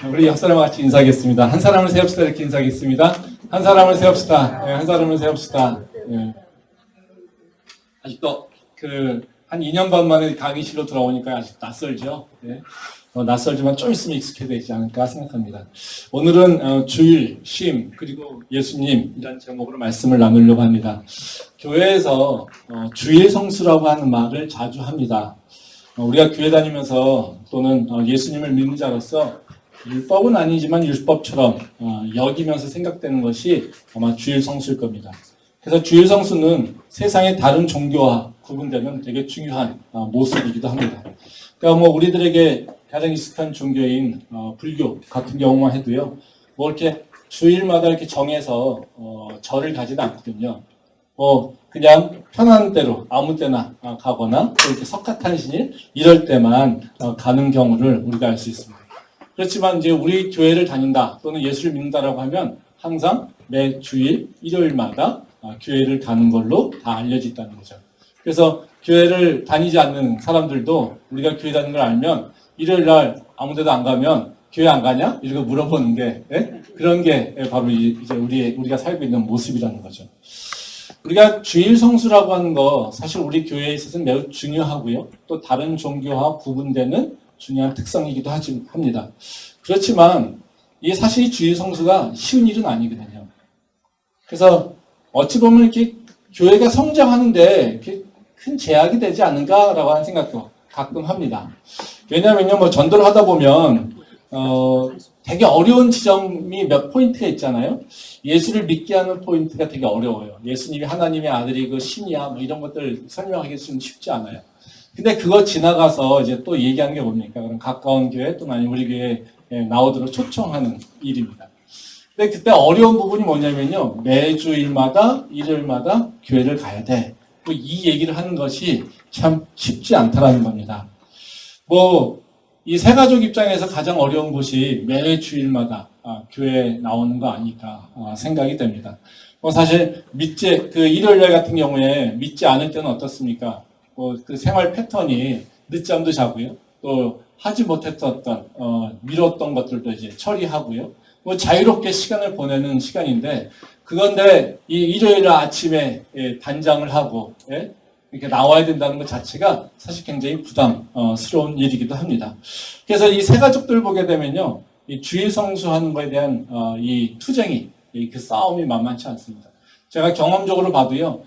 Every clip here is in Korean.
우리 옆 사람과 같이 인사하겠습니다. 한 사람을 세웁시다. 이렇게 인사하겠습니다. 한 사람을 세웁시다. 네, 한 사람을 세웁시다. 네. 아직도 한 2년 반 만에 강의실로 들어오니까 아직 낯설죠. 네. 낯설지만 좀 있으면 익숙해지지 않을까 생각합니다. 오늘은 주일, 쉼, 그리고 예수님이라는 제목으로 말씀을 나누려고 합니다. 교회에서 주일 성수라고 하는 말을 자주 합니다. 우리가 교회 다니면서 또는 예수님을 믿는 자로서 율법은 아니지만 율법처럼 여기면서 생각되는 것이 아마 주일 성수일 겁니다. 그래서 주일 성수는 세상의 다른 종교와 구분되는 되게 중요한 모습이기도 합니다. 그러니까 우리들에게 가장 익숙한 종교인 불교 같은 경우만 해도요, 이렇게 주일마다 이렇게 정해서 절을 가지는 않거든요. 그냥 편한 대로 아무 때나 가거나 또 이렇게 석가탄신일 이럴 때만 가는 경우를 우리가 알 수 있습니다. 그렇지만 이제 우리 교회를 다닌다 또는 예수를 믿는다라고 하면 항상 매 주일 일요일마다 교회를 가는 걸로 다 알려져 있다는 거죠. 그래서 교회를 다니지 않는 사람들도 우리가 교회 다니는 걸 알면 일요일 날 아무 데도 안 가면 교회 안 가냐? 이렇게 물어보는 게 그런 게 바로 이제 우리가 살고 있는 모습이라는 거죠. 우리가 주일 성수라고 하는 거 사실 우리 교회에 있어서는 매우 중요하고요. 또 다른 종교와 구분되는 중요한 특성이기도 합니다. 그렇지만 이게 사실 주일 성수가 쉬운 일은 아니거든요. 그래서 어찌 보면 이렇게 교회가 성장하는데 이렇게 큰 제약이 되지 않는가라고 하는 생각도 가끔 합니다. 왜냐하면요, 전도를 하다 보면 되게 어려운 지점이 몇 포인트가 있잖아요. 예수를 믿게 하는 포인트가 되게 어려워요. 예수님이 하나님의 아들이고 신이야, 이런 것들 설명하기 좀 쉽지 않아요. 근데 그거 지나가서 이제 또 얘기하는 게 뭡니까? 그럼 가까운 교회 또는 아니면 우리 교회에 나오도록 초청하는 일입니다. 근데 그때 어려운 부분이 뭐냐면요, 매주일마다 일요일마다 교회를 가야 돼. 이 얘기를 하는 것이 참 쉽지 않다라는 겁니다. 이 세 가족 입장에서 가장 어려운 것이 매 주일마다 교회에 나오는 거 아닐까 생각이 됩니다. 사실 일요일날 같은 경우에 믿지 않을 때는 어떻습니까? 그 생활 패턴이 늦잠도 자고요. 또 하지 못했던 미뤘던 것들도 이제 처리하고요. 자유롭게 시간을 보내는 시간인데 그건데 이 일요일 아침에 단장을 하고 이렇게 나와야 된다는 것 자체가 사실 굉장히 부담스러운 일이기도 합니다. 그래서 이 세 가족들 보게 되면요, 이 주일 성수하는 것에 대한 이 투쟁이, 그 싸움이 만만치 않습니다. 제가 경험적으로 봐도요,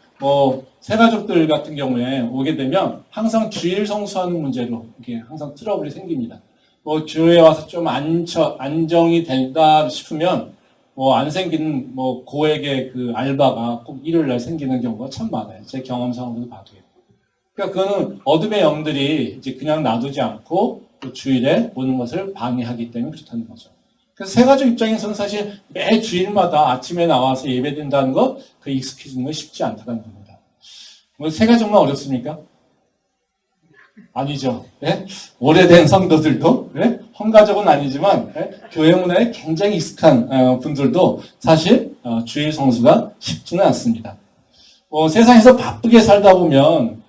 세 가족들 같은 경우에 오게 되면 항상 주일 성수하는 문제로 이렇게 항상 트러블이 생깁니다. 교회에 와서 좀 안정이 된다 싶으면 안 생기는 고액의 그 알바가 꼭 일요일 날 생기는 경우가 참 많아요. 제 경험상으로도 봐도요. 그러니까 그거는 어둠의 영들이 이제 그냥 놔두지 않고 또 주일에 오는 것을 방해하기 때문에 그렇다는 거죠. 그래서 세 가족 입장에서는 사실 매 주일마다 아침에 나와서 예배드린다는 것, 그 익숙해지는 건 쉽지 않다는 겁니다. 세 가족만 어렵습니까? 아니죠. 오래된 성도들도, 헌가족은 아니지만, 교회 문화에 굉장히 익숙한 분들도 사실 주일 성수가 쉽지는 않습니다. 세상에서 바쁘게 살다 보면,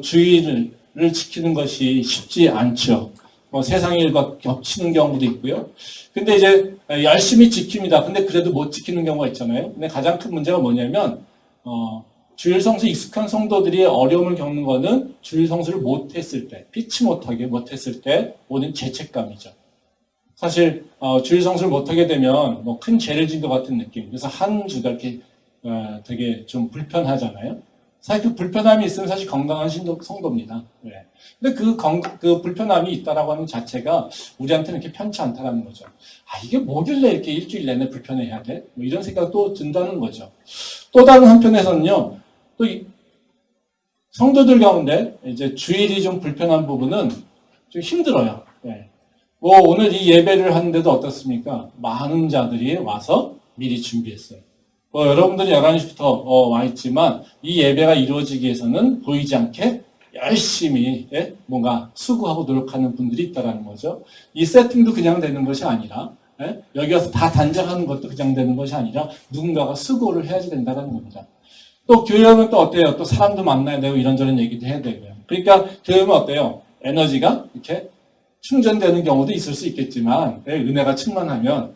주일을 지키는 것이 쉽지 않죠. 세상의 일과 겹치는 경우도 있고요. 근데 이제 열심히 지킵니다. 근데 그래도 못 지키는 경우가 있잖아요. 근데 가장 큰 문제가 뭐냐면, 주일 성수 익숙한 성도들이 어려움을 겪는 것은 주일 성수를 못했을 때, 피치 못하게 못했을 때 오는 죄책감이죠. 사실 주일 성수를 못하게 되면 큰 죄를 진 것 같은 느낌. 그래서 한 주가 이렇게 되게 좀 불편하잖아요. 사실 그 불편함이 있으면 사실 건강한 성도입니다. 근데 그 불편함이 있다라고 하는 자체가 우리한테는 이렇게 편치 않다라는 거죠. 이게 뭐길래 이렇게 일주일 내내 불편해야 돼? 이런 생각이 또 든다는 거죠. 또 다른 한편에서는요, 또 성도들 가운데 이제 주일이 좀 불편한 부분은 좀 힘들어요. 오늘 이 예배를 하는데도 어떻습니까? 많은 자들이 와서 미리 준비했어요. 여러분들이 11시부터 와 있지만 이 예배가 이루어지기 위해서는 보이지 않게 열심히 뭔가 수고하고 노력하는 분들이 있다는 거죠. 이 세팅도 그냥 되는 것이 아니라 여기 와서 다 단장하는 것도 그냥 되는 것이 아니라 누군가가 수고를 해야지 된다는 겁니다. 또 교회 오면 또 어때요? 또 사람도 만나야 되고 이런저런 얘기도 해야 되고요. 그러니까 교회 오면 어때요? 에너지가 이렇게 충전되는 경우도 있을 수 있겠지만 은혜가 충만하면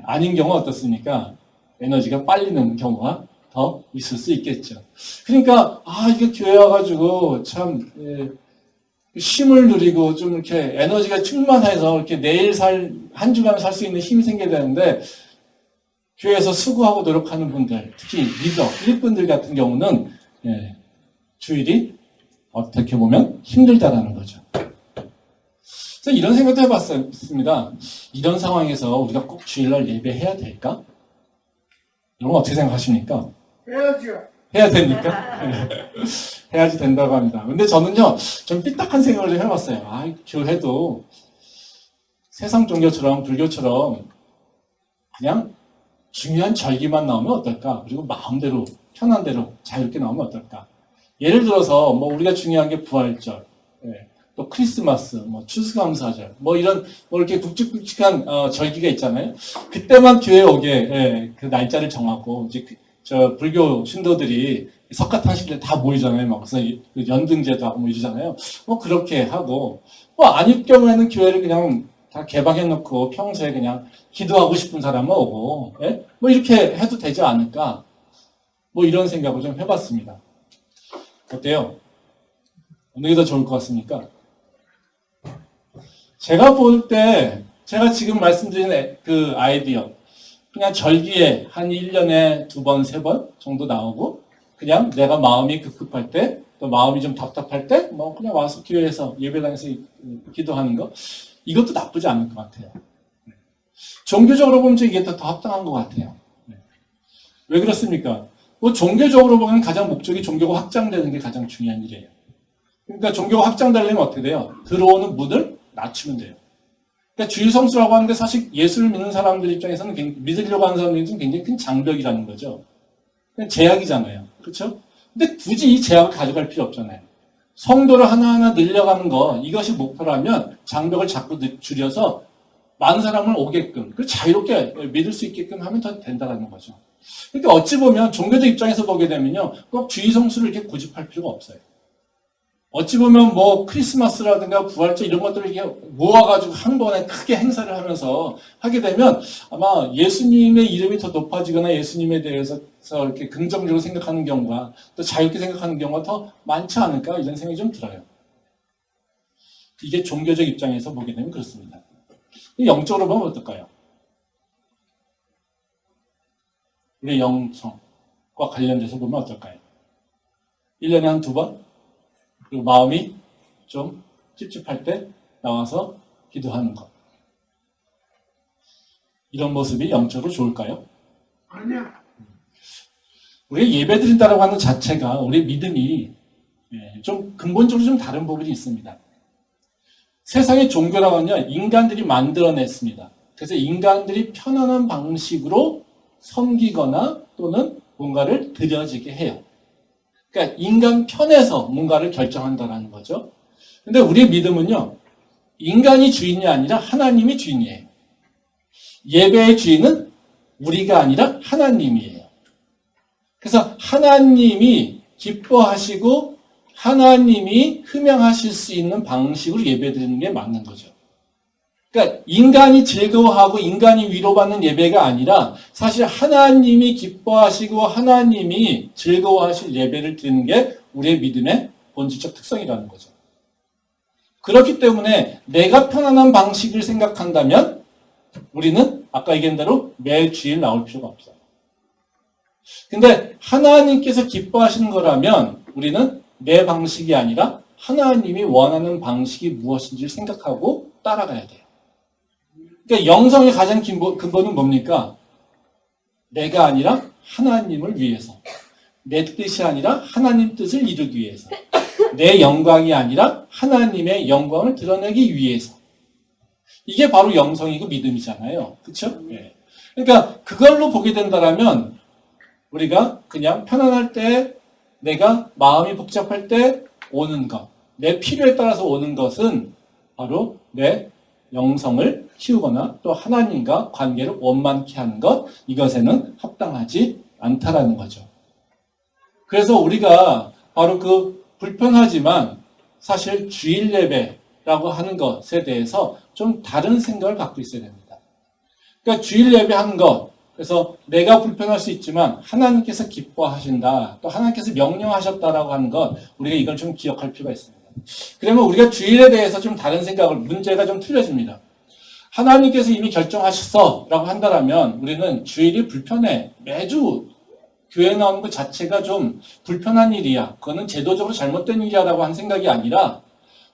아닌 경우 어떻습니까? 에너지가 빨리는 경우가 더 있을 수 있겠죠. 그러니까 이게 교회 와가지고 참 쉼을 누리고 좀 이렇게 에너지가 충만해서 이렇게 내일 한 주간 살 수 있는 힘이 생겨야 되는데 교회에서 수고하고 노력하는 분들, 특히 리더, 일꾼들 같은 경우는 주일이 어떻게 보면 힘들다라는 거죠. 그래서 이런 생각도 해봤습니다. 이런 상황에서 우리가 꼭 주일날 예배해야 될까? 여러분 어떻게 생각하십니까? 해야죠. 해야 됩니까? 해야지 된다고 합니다. 근데 저는요, 좀 삐딱한 생각을 좀 해봤어요. 교회도 세상 종교처럼, 불교처럼 그냥 중요한 절기만 나오면 어떨까? 그리고 마음대로, 편한 대로 자유롭게 나오면 어떨까? 예를 들어서, 우리가 중요한 게 부활절, 또 크리스마스, 추수감사절, 이런, 이렇게 굵직굵직한, 절기가 있잖아요. 그때만 교회에 오게, 그 날짜를 정하고, 이제 불교 신도들이 석가탄신 때 다 모이잖아요. 그래서 연등제도 하고 이러잖아요. 그렇게 하고, 아닐 경우에는 교회를 그냥 다 개방해놓고 평소에 그냥 기도하고 싶은 사람은 오고, 이렇게 해도 되지 않을까? 이런 생각을 좀 해봤습니다. 어때요? 어느 게 더 좋을 것 같습니까? 제가 볼 때, 제가 지금 말씀드린 그 아이디어, 그냥 절기에 한 1년에 2번, 3번 정도 나오고, 그냥 내가 마음이 급급할 때, 또 마음이 좀 답답할 때, 그냥 와서 교회에서 예배당에서 기도하는 거, 이것도 나쁘지 않을 것 같아요. 종교적으로 보면 이게 더 합당한 것 같아요. 왜 그렇습니까? 종교적으로 보면 가장 목적이 종교가 확장되는 게 가장 중요한 일이에요. 그러니까 종교가 확장되려면 어떻게 돼요? 들어오는 문을 낮추면 돼요. 그러니까 주일 성수라고 하는데 사실 예수를 믿는 사람들 입장에서는 믿으려고 하는 사람들 입장에서는 굉장히 큰 장벽이라는 거죠. 그냥 제약이잖아요. 그렇죠? 근데 굳이 이 제약을 가져갈 필요 없잖아요. 성도를 하나하나 늘려가는 거, 이것이 목표라면 장벽을 자꾸 줄여서 많은 사람을 오게끔, 자유롭게 믿을 수 있게끔 하면 더 된다는 거죠. 그러니까 어찌 보면 종교적 입장에서 보게 되면요, 꼭 주의 성수를 이렇게 고집할 필요가 없어요. 어찌 보면 크리스마스라든가 부활절 이런 것들을 이렇게 모아가지고 한 번에 크게 행사를 하면서 하게 되면 아마 예수님의 이름이 더 높아지거나 예수님에 대해서 이렇게 긍정적으로 생각하는 경우가 또 자유롭게 생각하는 경우가 더 많지 않을까 이런 생각이 좀 들어요. 이게 종교적 입장에서 보게 되면 그렇습니다. 영적으로 보면 어떨까요? 우리 영성과 관련돼서 보면 어떨까요? 1년에 한 2번? 그리고 마음이 좀 찝찝할 때 나와서 기도하는 것. 이런 모습이 영적으로 좋을까요? 아니야. 우리가 예배 드린다라고 하는 자체가 우리 믿음이 좀 근본적으로 좀 다른 부분이 있습니다. 세상의 종교라고 하면 인간들이 만들어냈습니다. 그래서 인간들이 편안한 방식으로 섬기거나 또는 뭔가를 드려지게 해요. 그러니까 인간 편에서 뭔가를 결정한다는 거죠. 근데 우리의 믿음은요, 인간이 주인이 아니라 하나님이 주인이에요. 예배의 주인은 우리가 아니라 하나님이에요. 그래서 하나님이 기뻐하시고 하나님이 흠양하실 수 있는 방식으로 예배드리는 게 맞는 거죠. 그러니까 인간이 즐거워하고 인간이 위로받는 예배가 아니라 사실 하나님이 기뻐하시고 하나님이 즐거워하실 예배를 드리는 게 우리의 믿음의 본질적 특성이라는 거죠. 그렇기 때문에 내가 편안한 방식을 생각한다면 우리는 아까 얘기한 대로 매일 주일 나올 필요가 없어요. 근데 하나님께서 기뻐하시는 거라면 우리는 내 방식이 아니라 하나님이 원하는 방식이 무엇인지를 생각하고 따라가야 돼요. 그러니까 영성의 가장 근본은 뭡니까? 내가 아니라 하나님을 위해서. 내 뜻이 아니라 하나님 뜻을 이루기 위해서. 내 영광이 아니라 하나님의 영광을 드러내기 위해서. 이게 바로 영성이고 믿음이잖아요. 그렇죠? 네. 그러니까 그걸로 보게 된다면 우리가 그냥 편안할 때 내가 마음이 복잡할 때 오는 것, 내 필요에 따라서 오는 것은 바로 내 영성을 키우거나 또 하나님과 관계를 원만케 하는 것, 이것에는 합당하지 않다라는 거죠. 그래서 우리가 바로 그 불편하지만 사실 주일 예배, 예배라고 하는 것에 대해서 좀 다른 생각을 갖고 있어야 됩니다. 그러니까 주일 예배하는 것, 그래서 내가 불편할 수 있지만 하나님께서 기뻐하신다, 또 하나님께서 명령하셨다라고 하는 것, 우리가 이걸 좀 기억할 필요가 있습니다. 그러면 우리가 주일에 대해서 좀 다른 생각을, 문제가 좀 틀려집니다. 하나님께서 이미 결정하셨어 라고 한다면 우리는 주일이 불편해, 매주 교회 나오는 것 자체가 좀 불편한 일이야, 그거는 제도적으로 잘못된 일이야 라고 하는 생각이 아니라,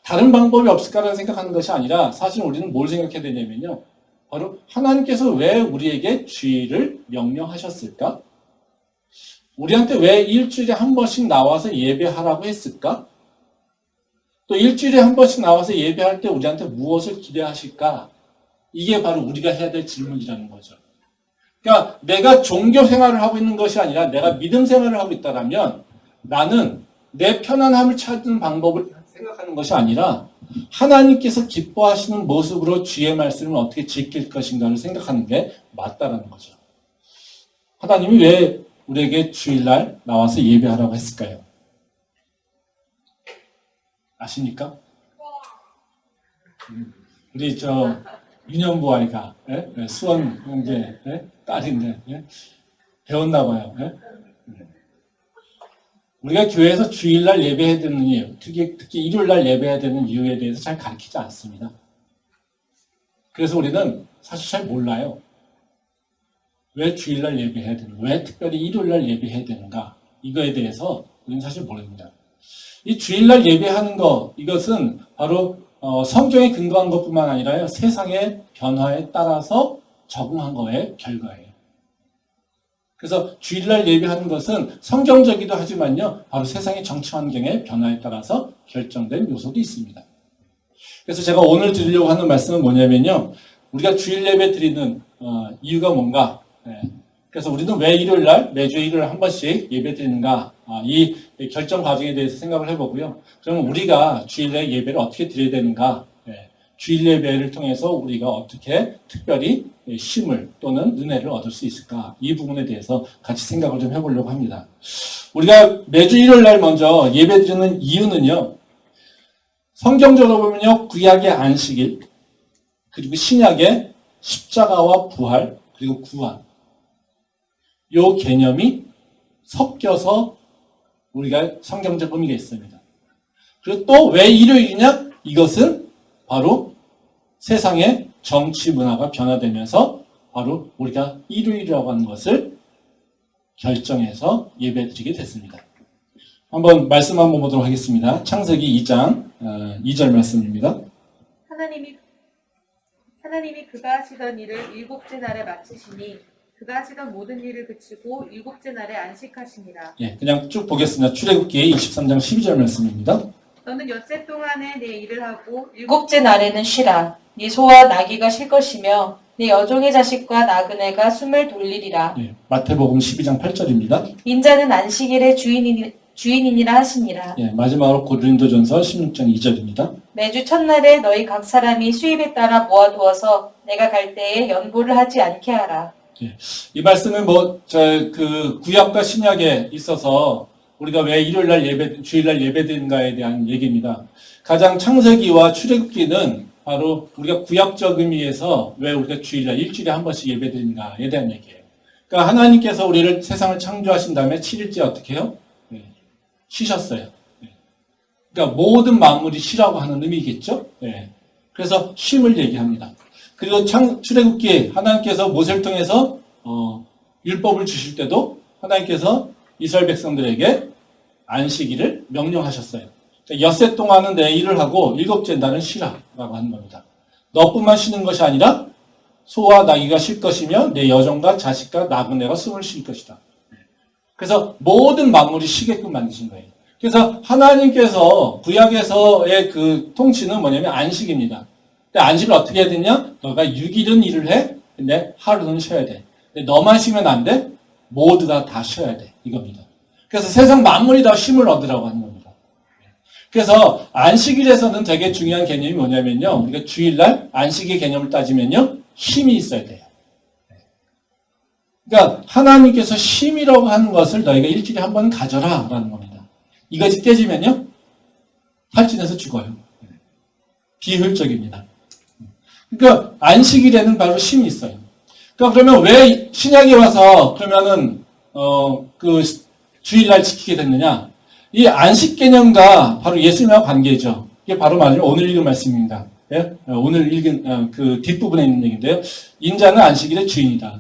다른 방법이 없을까라는 생각하는 것이 아니라, 사실 우리는 뭘 생각해야 되냐면요, 바로 하나님께서 왜 우리에게 주일을 명령하셨을까? 우리한테 왜 일주일에 한 번씩 나와서 예배하라고 했을까? 또 일주일에 한 번씩 나와서 예배할 때 우리한테 무엇을 기대하실까? 이게 바로 우리가 해야 될 질문이라는 거죠. 그러니까 내가 종교 생활을 하고 있는 것이 아니라 내가 믿음 생활을 하고 있다면 나는 내 편안함을 찾는 방법을 생각하는 것이 아니라 하나님께서 기뻐하시는 모습으로 주의 말씀을 어떻게 지킬 것인가를 생각하는 게 맞다라는 거죠. 하나님이 왜 우리에게 주일날 나와서 예배하라고 했을까요? 아십니까? 우리 유년부 아이가 수원 형제 딸인데 배웠나 봐요. 우리가 교회에서 주일날 예배해야 되는 이유, 특히 일요일날 예배해야 되는 이유에 대해서 잘 가르치지 않습니다. 그래서 우리는 사실 잘 몰라요. 왜 주일날 예배해야 되는가, 왜 특별히 일요일날 예배해야 되는가, 이거에 대해서 우리는 사실 모릅니다. 이 주일날 예배하는 것, 이것은 바로 성경에 근거한 것뿐만 아니라 세상의 변화에 따라서 적응한 거의 결과예요. 그래서 주일날 예배하는 것은 성경적이기도 하지만요, 바로 세상의 정치 환경의 변화에 따라서 결정된 요소도 있습니다. 그래서 제가 오늘 드리려고 하는 말씀은 뭐냐면요, 우리가 주일 예배 드리는 이유가 뭔가, 그래서 우리는 왜 일요일날 매주 일요일 한 번씩 예배 드리는가, 이 결정 과정에 대해서 생각을 해보고요. 그러면 우리가 주일날 예배를 어떻게 드려야 되는가, 주일 예배를 통해서 우리가 어떻게 특별히 힘을 또는 은혜를 얻을 수 있을까, 이 부분에 대해서 같이 생각을 좀 해보려고 합니다. 우리가 매주 일요일날 먼저 예배 드리는 이유는요, 성경적으로 보면요, 구약의 안식일, 그리고 신약의 십자가와 부활, 그리고 구원, 요 개념이 섞여서 우리가 성경적 의미가 있습니다. 그리고 또 왜 일요일이냐? 이것은 바로 세상의 정치 문화가 변화되면서 바로 우리가 일요일이라고 하는 것을 결정해서 예배드리게 됐습니다. 한번 말씀 한번 보도록 하겠습니다. 창세기 2장 2절 말씀입니다. 하나님이 그가 하시던 일을 일곱째 날에 마치시니 그가 하시던 모든 일을 그치고 일곱째 날에 안식하시니라. 예, 그냥 쭉 보겠습니다. 출애굽기 23장 12절 말씀입니다. 너는 엿새 동안에 내 일을 하고 일곱째 날에는 쉬라. 네 소와 나귀가 쉴 것이며 네 여종의 자식과 나그네가 숨을 돌리리라. 예, 마태복음 12장 8절입니다. 인자는 안식일의 주인이니라 하시니라. 예, 마지막으로 고린도전서 16장 2절입니다. 매주 첫날에 너희 각 사람이 수입에 따라 모아두어서 내가 갈 때에 연보를 하지 않게 하라. 예, 이 말씀은 구약과 신약에 있어서 우리가 왜 일요일날 주일날 예배드린가에 대한 얘기입니다. 가장 창세기와 출애굽기는 바로 우리가 구약적 의미에서 왜 우리가 주일날 일주일에 한 번씩 예배드린가에 대한 얘기예요. 그러니까 하나님께서 우리를 세상을 창조하신 다음에 7일째 어떻게 해요? 쉬셨어요. 그러니까 모든 만물이 쉬라고 하는 의미겠죠? 그래서 쉼을 얘기합니다. 그리고 출애굽기에 하나님께서 모세를 통해서 율법을 주실 때도 하나님께서 이스라엘 백성들에게 안식일을 명령하셨어요. 그러니까 엿새 동안은 내 일을 하고 일곱째 날은 쉬라라고 하는 겁니다. 너뿐만 쉬는 것이 아니라 소와 나귀가 쉴 것이며 내 여종과 자식과 나그네가 숨을 쉴 것이다. 그래서 모든 만물이 쉬게끔 만드신 거예요. 그래서 하나님께서 구약에서의 그 통치는 뭐냐면 안식입니다. 근데 안식을 어떻게 해야 되냐? 너가 6일은 일을 해, 근데 하루는 쉬어야 돼. 근데 너만 쉬면 안 돼? 모두가 다 쉬어야 돼. 이겁니다. 그래서 세상 만물이 다 쉼을 얻으라고 하는 겁니다. 그래서 안식일에서는 되게 중요한 개념이 뭐냐면요, 우리가 주일날 안식의 개념을 따지면요, 쉼이 있어야 돼요. 그러니까 하나님께서 쉼이라고 하는 것을 너희가 일주일에 한 번은 가져라 라는 겁니다. 이것이 깨지면요, 탈진해서 죽어요. 비효율적입니다. 그러니까 안식일에는 바로 쉼이 있어요. 그러니까 그러면 왜 신약에 와서 그러면은 그 주일날 지키게 됐느냐? 이 안식 개념과 바로 예수님과 관계죠. 이게 바로 말하자면 오늘 읽은 말씀입니다. 예? 오늘 읽은 그 뒷부분에 있는 얘기인데요. 인자는 안식일의 주인이다.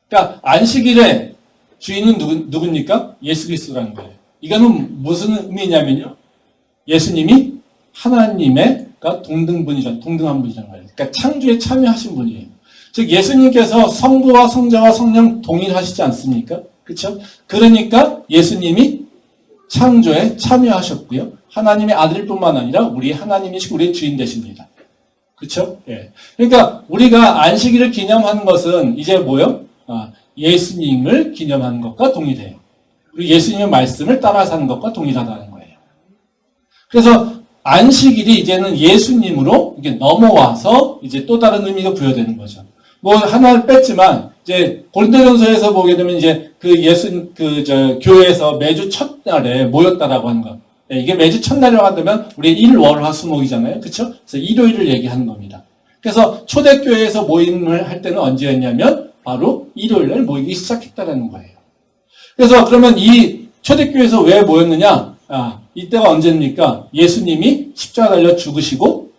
그러니까 안식일의 주인은 누굽니까? 예수 그리스도라는 거예요. 이거는 무슨 의미냐면요. 예수님이 하나님의 동등한 분이라는 거예요. 그러니까 창조에 참여하신 분이에요. 즉 예수님께서 성부와 성자와 성령 동일하시지 않습니까? 그렇죠? 그러니까 예수님이 창조에 참여하셨고요. 하나님의 아들일 뿐만 아니라 우리 하나님이시고 우리의 주인 되십니다. 그렇죠? 예. 그러니까 우리가 안식일을 기념하는 것은 이제 뭐요? 예수님을 기념하는 것과 동일해요. 그리고 예수님의 말씀을 따라 사는 것과 동일하다는 거예요. 그래서 안식일이 이제는 예수님으로 이게 넘어와서 이제 또 다른 의미가 부여되는 거죠. 뭐 하나를 뺐지만 이제 고린도전서에서 보게 되면 이제 교회에서 매주 첫날에 모였다라고 하는 것. 이게 매주 첫날이라고 한다면 우리 일월화수목이잖아요. 그렇죠? 그래서 일요일을 얘기하는 겁니다. 그래서 초대교회에서 모임을 할 때는 언제였냐면 바로 일요일날 모이기 시작했다라는 거예요. 그래서 그러면 이 초대교회에서 왜 모였느냐? 이때가 언제입니까? 예수님이 십자가 달려 죽으시고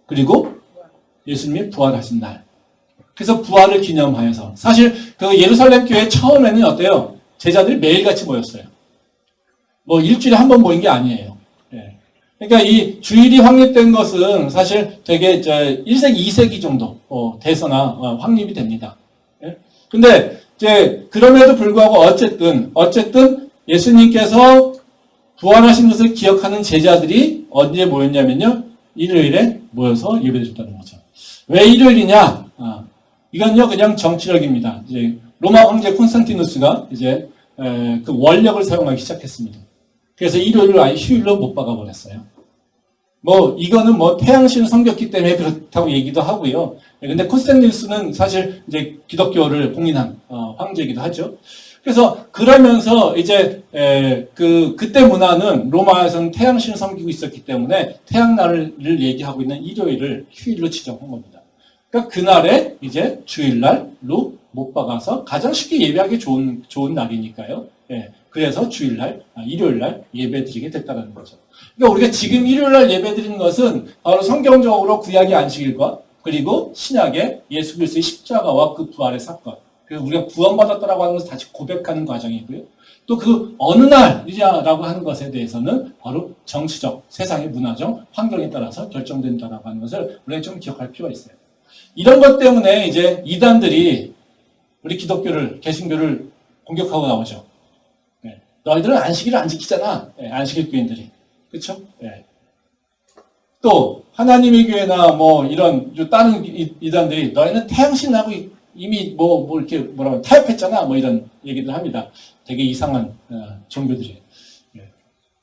그리고 예수님이 부활하신 날. 그래서 부활을 기념하여서 사실 그 예루살렘 교회 처음에는 어때요? 제자들이 매일같이 모였어요. 뭐 일주일에 한 번 모인 게 아니에요. 예. 그러니까 이 주일이 확립된 것은 사실 되게 1세기, 2세기 정도 돼서나 확립이 됩니다. 예. 근데 이제 그럼에도 불구하고 어쨌든 예수님께서 부활하신 것을 기억하는 제자들이 언제 모였냐면요. 일요일에 모여서 예배드렸다는 거죠. 왜 일요일이냐? 이건요, 그냥 정치력입니다. 이제 로마 황제 콘스탄티누스가 이제 그 원력을 사용하기 시작했습니다. 그래서 일요일을 아예 휴일로 못 박아버렸어요. 뭐 이거는 뭐 태양신을 섬겼기 때문에 그렇다고 얘기도 하고요. 근데 콘스탄티누스는 사실 이제 기독교를 공인한 황제이기도 하죠. 그래서 그러면서 이제 그때 문화는 로마에서는 태양신을 섬기고 있었기 때문에 태양날을 얘기하고 있는 일요일을 휴일로 지정한 겁니다. 그러니까 그날에 이제 주일날로 못 박아서 가장 쉽게 예배하기 좋은 날이니까요. 예, 그래서 주일날, 일요일날 예배드리게 됐다는 거죠. 그러니까 우리가 지금 일요일날 예배드리는 것은 바로 성경적으로 구약의 안식일과 그리고 신약의 예수 그리스도의 십자가와 그 부활의 사건, 그래서 우리가 구원받았다라고 하는 것을 다시 고백하는 과정이고요. 또 그 어느 날이냐라고 하는 것에 대해서는 바로 정치적, 세상의 문화적 환경에 따라서 결정된다라고 하는 것을 우리가 좀 기억할 필요가 있어요. 이런 것 때문에 이제 이단들이 우리 기독교를, 개신교를 공격하고 나오죠. 네. 너희들은 안식일을 안 지키잖아. 네, 안식일 교인들이. 그렇죠? 네. 또 하나님의 교회나 뭐 이런 다른 이단들이 너희는 태양신하고 이미 뭐 이렇게 뭐라고 타협했잖아. 뭐 이런 얘기를 합니다. 되게 이상한 종교들이. 네.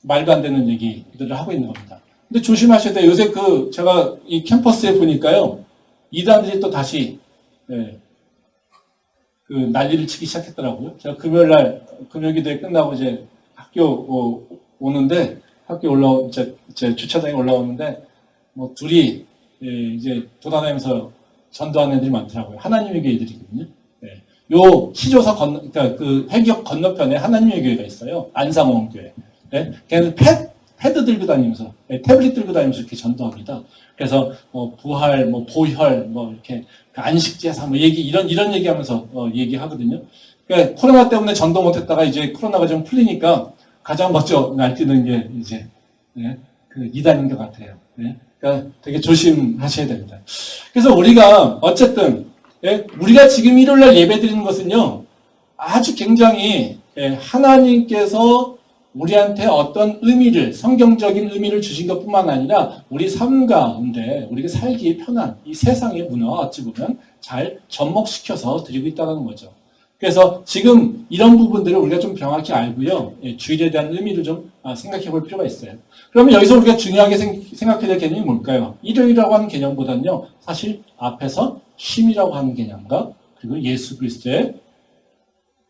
말도 안 되는 얘기들을 하고 있는 겁니다. 근데 조심하셔야 돼요. 요새 제가 이 캠퍼스에 보니까요. 이단들이 또 다시 그 난리를 치기 시작했더라고요. 제가 금요일 기도회 끝나고 이제 학교 오는데 학교 제 주차장에 올라오는데 뭐 둘이 이제 돌아다니면서 전도하는 애들이 많더라고요. 하나님의 교회들이거든요. 요 시조사 그러니까 그 회기역 건너편에 하나님의 교회가 있어요. 안상홍 교회. 걔는 패드 들고 다니면서 태블릿 들고 다니면서 이렇게 전도합니다. 그래서 부활, 보혈, 이렇게 안식 제사 이런 얘기하면서 얘기하거든요. 그러니까 코로나 때문에 전도 못했다가 이제 코로나가 좀 풀리니까 가장 먼저 날뛰는 게 이제 그 이단인 것 같아요. 그러니까 되게 조심하셔야 됩니다. 그래서 우리가 어쨌든 우리가 지금 일요일날 예배드리는 것은요 아주 굉장히 하나님께서 우리한테 어떤 의미를, 성경적인 의미를 주신 것뿐만 아니라 우리 삶 가운데 우리가 살기에 편한 이 세상의 문화와 어찌 보면 잘 접목시켜서 드리고 있다는 거죠. 그래서 지금 이런 부분들을 우리가 좀 명확히 알고요. 주일에 대한 의미를 좀 생각해 볼 필요가 있어요. 그러면 여기서 우리가 중요하게 생각해야 될 개념이 뭘까요? 일요일이라고 하는 개념보다는요. 사실 앞에서 쉼이라고 하는 개념과 그리고 예수 그리스도의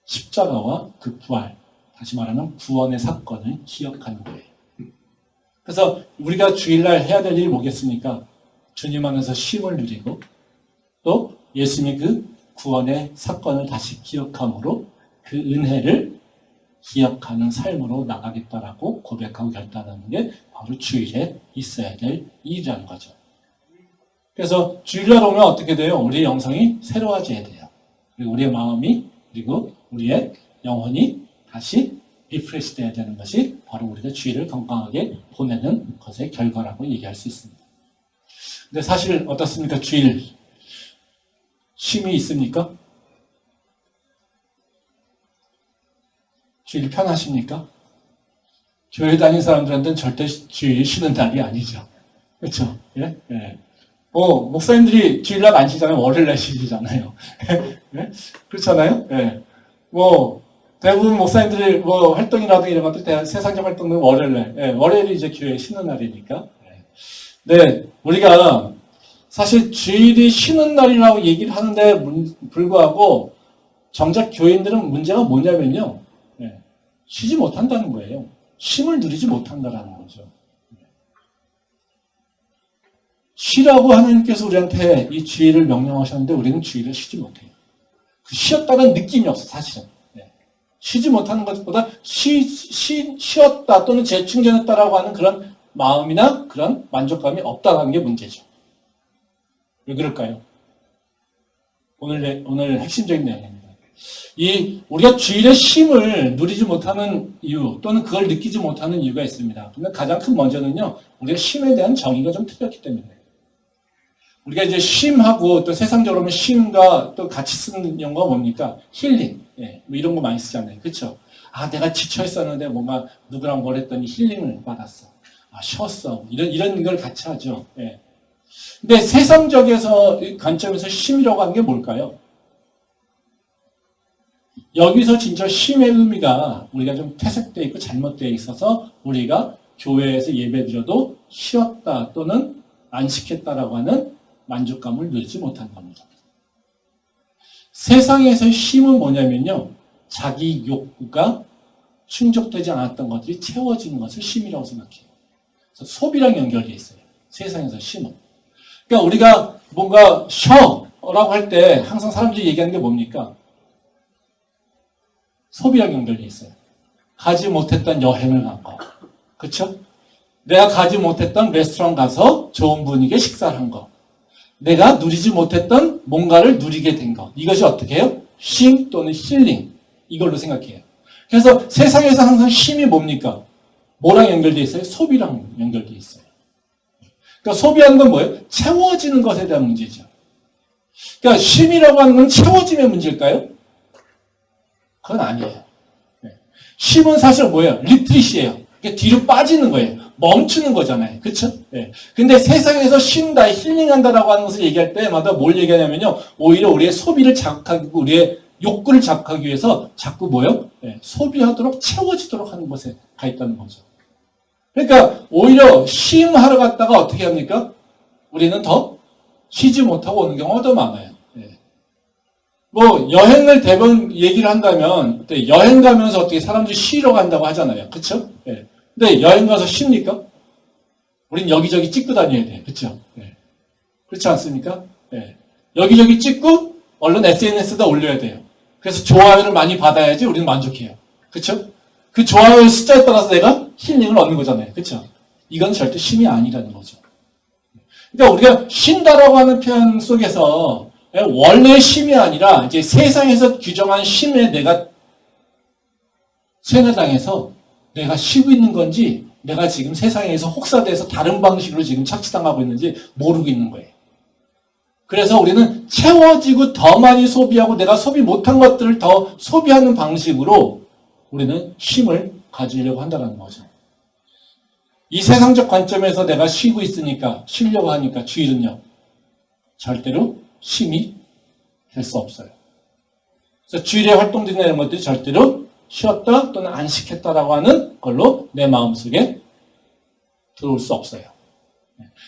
십자가와 그 부활, 다시 말하면 구원의 사건을 기억하는 거예요. 그래서 우리가 주일날 해야 될 일이 뭐겠습니까? 주님 안에서 쉼을 누리고 또 예수님의 그 구원의 사건을 다시 기억함으로 그 은혜를 기억하는 삶으로 나가겠다라고 고백하고 결단하는 게 바로 주일에 있어야 될 일이라는 거죠. 그래서 주일날 오면 어떻게 돼요? 우리의 영성이 새로워져야 돼요. 그리고 우리의 마음이 그리고 우리의 영혼이 다시 리프레시 돼야 되는 것이 바로 우리가 주일을 건강하게 보내는 것의 결과라고 얘기할 수 있습니다. 근데 사실 어떻습니까? 주일 쉼이 있습니까? 주일 편하십니까? 교회 다니는 사람들한테는 절대 주일이 쉬는 날이 아니죠. 그렇죠? 예? 예. 목사님들이 주일날 안 쉬잖아요. 월요일날 쉬잖아요. 예? 그렇잖아요? 예. 대부분 목사님들이 활동이라든가 이런 것들, 세상적 활동은 월요일날, 예. 월요일이 이제 교회 쉬는 날이니까. 예. 네, 우리가 사실 주일이 쉬는 날이라고 얘기를 하는데 불구하고 정작 교인들은 문제가 뭐냐면요. 예. 쉬지 못한다는 거예요. 쉼을 누리지 못한다는 거죠. 쉬라고 하나님께서 우리한테 이 주일을 명령하셨는데 우리는 주일을 쉬지 못해요. 그 쉬었다는 느낌이 없어, 사실은. 네. 쉬지 못하는 것보다 쉬었다 또는 재충전했다라고 하는 그런 마음이나 그런 만족감이 없다는 게 문제죠. 왜 그럴까요? 오늘 핵심적인 내용입니다. 우리가 주일의 쉼을 누리지 못하는 이유 또는 그걸 느끼지 못하는 이유가 있습니다. 근데 가장 큰 먼저는요, 우리가 쉼에 대한 정의가 좀 틀렸기 때문에. 우리가 이제 쉼하고 또 세상적으로 보면 쉼과 또 같이 쓰는 용어가 뭡니까? 힐링. 예, 뭐 이런 거 많이 쓰잖아요. 그렇죠? 내가 지쳐 있었는데 뭔가 누구랑 뭘 했더니 힐링을 받았어. 쉬었어. 이런 걸 같이 하죠. 예. 근데 세상적에서 관점에서 쉼이라고 하는 게 뭘까요? 여기서 진짜 쉼의 의미가 우리가 좀 퇴색되어 있고 잘못되어 있어서 우리가 교회에서 예배드려도 쉬었다 또는 안식했다라고 하는 만족감을 누리지 못한 겁니다. 세상에서의 쉼은 뭐냐면요. 자기 욕구가 충족되지 않았던 것들이 채워지는 것을 쉼이라고 생각해요. 그래서 소비랑 연결되어 있어요. 세상에서 쉼은. 그러니까 우리가 뭔가 쉬어라고 할 때 항상 사람들이 얘기하는 게 뭡니까? 소비랑 연결되어 있어요. 가지 못했던 여행을 간 거. 그렇죠? 내가 가지 못했던 레스토랑 가서 좋은 분위기에 식사를 한 거. 내가 누리지 못했던 뭔가를 누리게 된 것. 이것이 어떻게 해요? 쉼 또는 힐링. 이걸로 생각해요. 그래서 세상에서 항상 쉼이 뭡니까? 뭐랑 연결되어 있어요? 소비랑 연결되어 있어요. 그러니까 소비하는 건 뭐예요? 채워지는 것에 대한 문제죠. 그러니까 쉼이라고 하는 건 채워짐의 문제일까요? 그건 아니에요. 쉼은 사실 뭐예요? 리트릿이에요. 뒤로 빠지는 거예요. 멈추는 거잖아요. 그렇죠? 네. 근데 세상에서 쉰다, 힐링한다라고 하는 것을 얘기할 때마다 뭘 얘기하냐면요. 오히려 우리의 소비를 자극하고 우리의 욕구를 자극하기 위해서 자꾸 뭐요? 네. 소비하도록 채워지도록 하는 것에 가 있다는 거죠. 그러니까 오히려 쉼하러 갔다가 어떻게 합니까? 우리는 더 쉬지 못하고 오는 경우가 더 많아요. 네. 여행을 대부분 얘기를 한다면 여행 가면서 어떻게 사람들이 쉬러 간다고 하잖아요. 그렇죠? 네. 근데 여행 가서 쉽니까? 우린 여기저기 찍고 다녀야 돼요. 그렇죠? 네. 그렇지 않습니까? 네. 여기저기 찍고 얼른 SNS에다 올려야 돼요. 그래서 좋아요를 많이 받아야지 우리는 만족해요. 그렇죠? 그 좋아요의 숫자에 따라서 내가 힐링을 얻는 거잖아요. 그렇죠? 이건 절대 쉼이 아니라는 거죠. 그러니까 우리가 쉰다라고 하는 표현 속에서 원래 쉼이 아니라 이제 세상에서 규정한 쉼에 내가 세뇌당해서 내가 쉬고 있는 건지 내가 지금 세상에서 혹사돼서 다른 방식으로 지금 착취당하고 있는지 모르고 있는 거예요. 그래서 우리는 채워지고 더 많이 소비하고 내가 소비 못한 것들을 더 소비하는 방식으로 우리는 쉼을 가지려고 한다는 거죠. 이 세상적 관점에서 내가 쉬고 있으니까 쉬려고 하니까 주일은요. 절대로 쉼이 될 수 없어요. 그래서 주일에 활동되는 이런 것들이 절대로 쉬었다 또는 안식했다라고 하는 걸로 내 마음속에 들어올 수 없어요.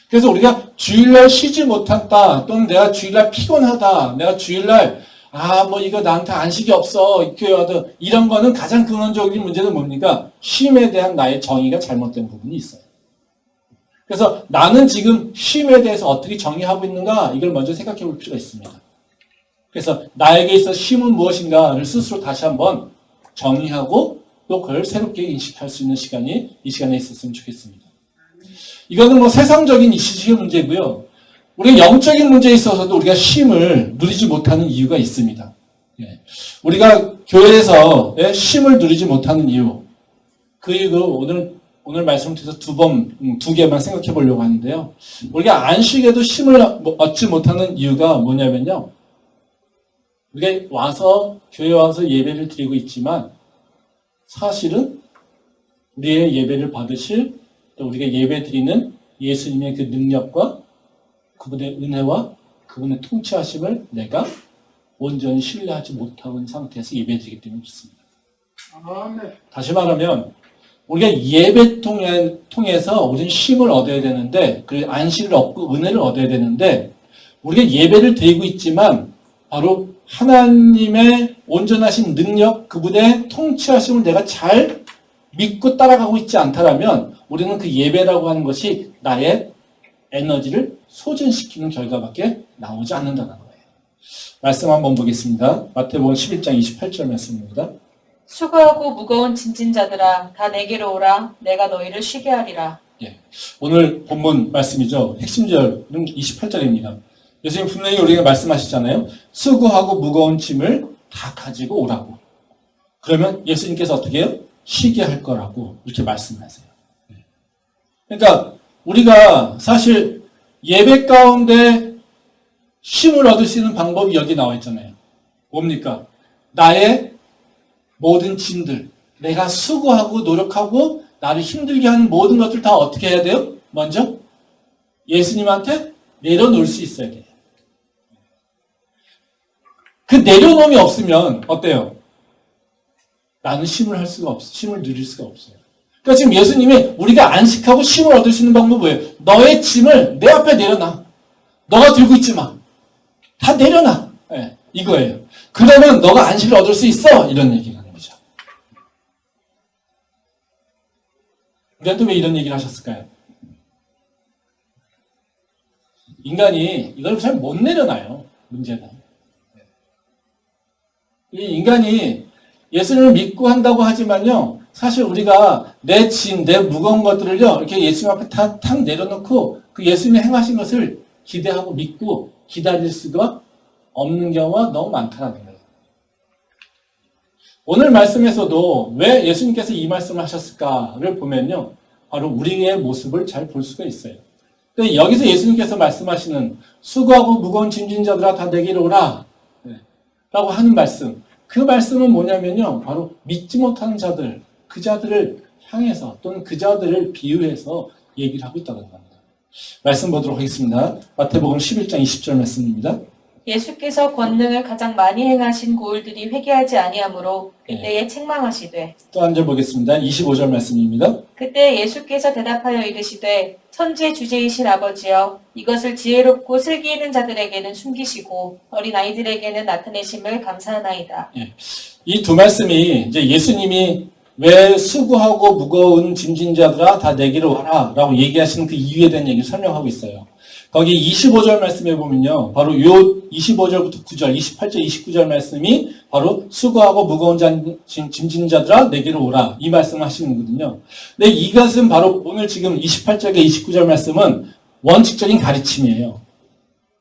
그래서 우리가 주일날 쉬지 못했다 또는 내가 주일날 피곤하다 내가 주일날 이거 나한테 안식이 없어 교회 와도 이런 거는 가장 근원적인 문제는 뭡니까? 쉼에 대한 나의 정의가 잘못된 부분이 있어요. 그래서 나는 지금 쉼에 대해서 어떻게 정의하고 있는가 이걸 먼저 생각해 볼 필요가 있습니다. 그래서 나에게 있어 쉼은 무엇인가를 스스로 다시 한번 정의하고 또 그걸 새롭게 인식할 수 있는 시간이 이 시간에 있었으면 좋겠습니다. 이거는 뭐 세상적인 이슈의 문제고요. 우리가 영적인 문제에 있어서도 우리가 쉼을 누리지 못하는 이유가 있습니다. 예. 우리가 교회에서 쉼을 누리지 못하는 이유, 그 이유를 오늘 말씀 통해서 두 개만 생각해 보려고 하는데요. 우리가 안식에도 쉼을 얻지 못하는 이유가 뭐냐면요. 우리가 교회에 와서 예배를 드리고 있지만 사실은 우리의 예배를 받으실 또 우리가 예배 드리는 예수님의 그 능력과 그분의 은혜와 그분의 통치하심을 내가 온전히 신뢰하지 못하고 있는 상태에서 예배 드리기 때문에 그렇습니다. 아멘. 다시 말하면 우리가 예배 통해서 우리는 쉼을 얻어야 되는데 그리고 안식을 얻고 은혜를 얻어야 되는데 우리가 예배를 드리고 있지만 바로 하나님의 온전하신 능력, 그분의 통치하심을 내가 잘 믿고 따라가고 있지 않다라면 우리는 그 예배라고 하는 것이 나의 에너지를 소진시키는 결과밖에 나오지 않는다는 거예요. 말씀 한번 보겠습니다. 마태복음 11장 28절 말씀입니다. 수고하고 무거운 짐진 자들아 다 내게로 오라 내가 너희를 쉬게 하리라. 예. 오늘 본문 말씀이죠. 핵심절은 28절입니다. 예수님 분명히 우리에게 말씀하시잖아요. 수고하고 무거운 짐을 다 가지고 오라고. 그러면 예수님께서 어떻게 해요? 쉬게 할 거라고 이렇게 말씀하세요. 그러니까 우리가 사실 예배 가운데 쉼을 얻을 수 있는 방법이 여기 나와 있잖아요. 뭡니까? 나의 모든 짐들, 내가 수고하고 노력하고 나를 힘들게 하는 모든 것들 다 어떻게 해야 돼요? 먼저 예수님한테 내려놓을 수 있어야 돼요. 그 내려놓음이 없으면 어때요? 나는 쉼을 누릴 수가 없어요. 그러니까 지금 예수님이 우리가 안식하고 쉼을 얻을 수 있는 방법은 뭐예요? 너의 짐을 내 앞에 내려놔. 너가 들고 있지 마. 다 내려놔. 네, 이거예요. 그러면 너가 안식을 얻을 수 있어. 이런 얘기가 하는 거죠. 우리한테 왜 이런 얘기를 하셨을까요? 인간이 이걸 잘 못 내려놔요. 문제는. 이 인간이 예수님을 믿고 한다고 하지만요. 사실 우리가 내 짐, 내 무거운 것들을요. 이렇게 예수님 앞에 다 탁 내려놓고 그 예수님이 행하신 것을 기대하고 믿고 기다릴 수가 없는 경우가 너무 많다는 거예요. 오늘 말씀에서도 왜 예수님께서 이 말씀을 하셨을까를 보면요. 바로 우리의 모습을 잘 볼 수가 있어요. 근데 여기서 예수님께서 말씀하시는 수고하고 무거운 짐진 자들아 다 내게로 오라 라고 하는 말씀, 그 말씀은 뭐냐면요. 바로 믿지 못하는 자들, 그 자들을 향해서 또는 그 자들을 비유해서 얘기를 하고 있다는 겁니다. 말씀 보도록 하겠습니다. 마태복음 11장 20절 말씀입니다. 예수께서 권능을 가장 많이 행하신 고을들이 회개하지 아니하므로 그때에 책망하시되. 또 한 절 보겠습니다. 25절 말씀입니다. 그때 예수께서 대답하여 이르시되 천지의 주제이신 아버지여 이것을 지혜롭고 슬기 있는 자들에게는 숨기시고 어린 아이들에게는 나타내심을 감사하나이다. 이 두 말씀이 이제 예수님이 왜 수고하고 무거운 짐진 자들아 다 내게로 와라 라고 얘기하시는 그 이유에 대한 얘기를 설명하고 있어요. 거기 25절 말씀에 보면요. 바로 요 25절부터 9절, 28절, 29절 말씀이 바로 수고하고 무거운 짐진 자들아 내게로 오라 이 말씀을 하시는 거거든요. 근데 이것은 바로 오늘 지금 28절과 29절 말씀은 원칙적인 가르침이에요.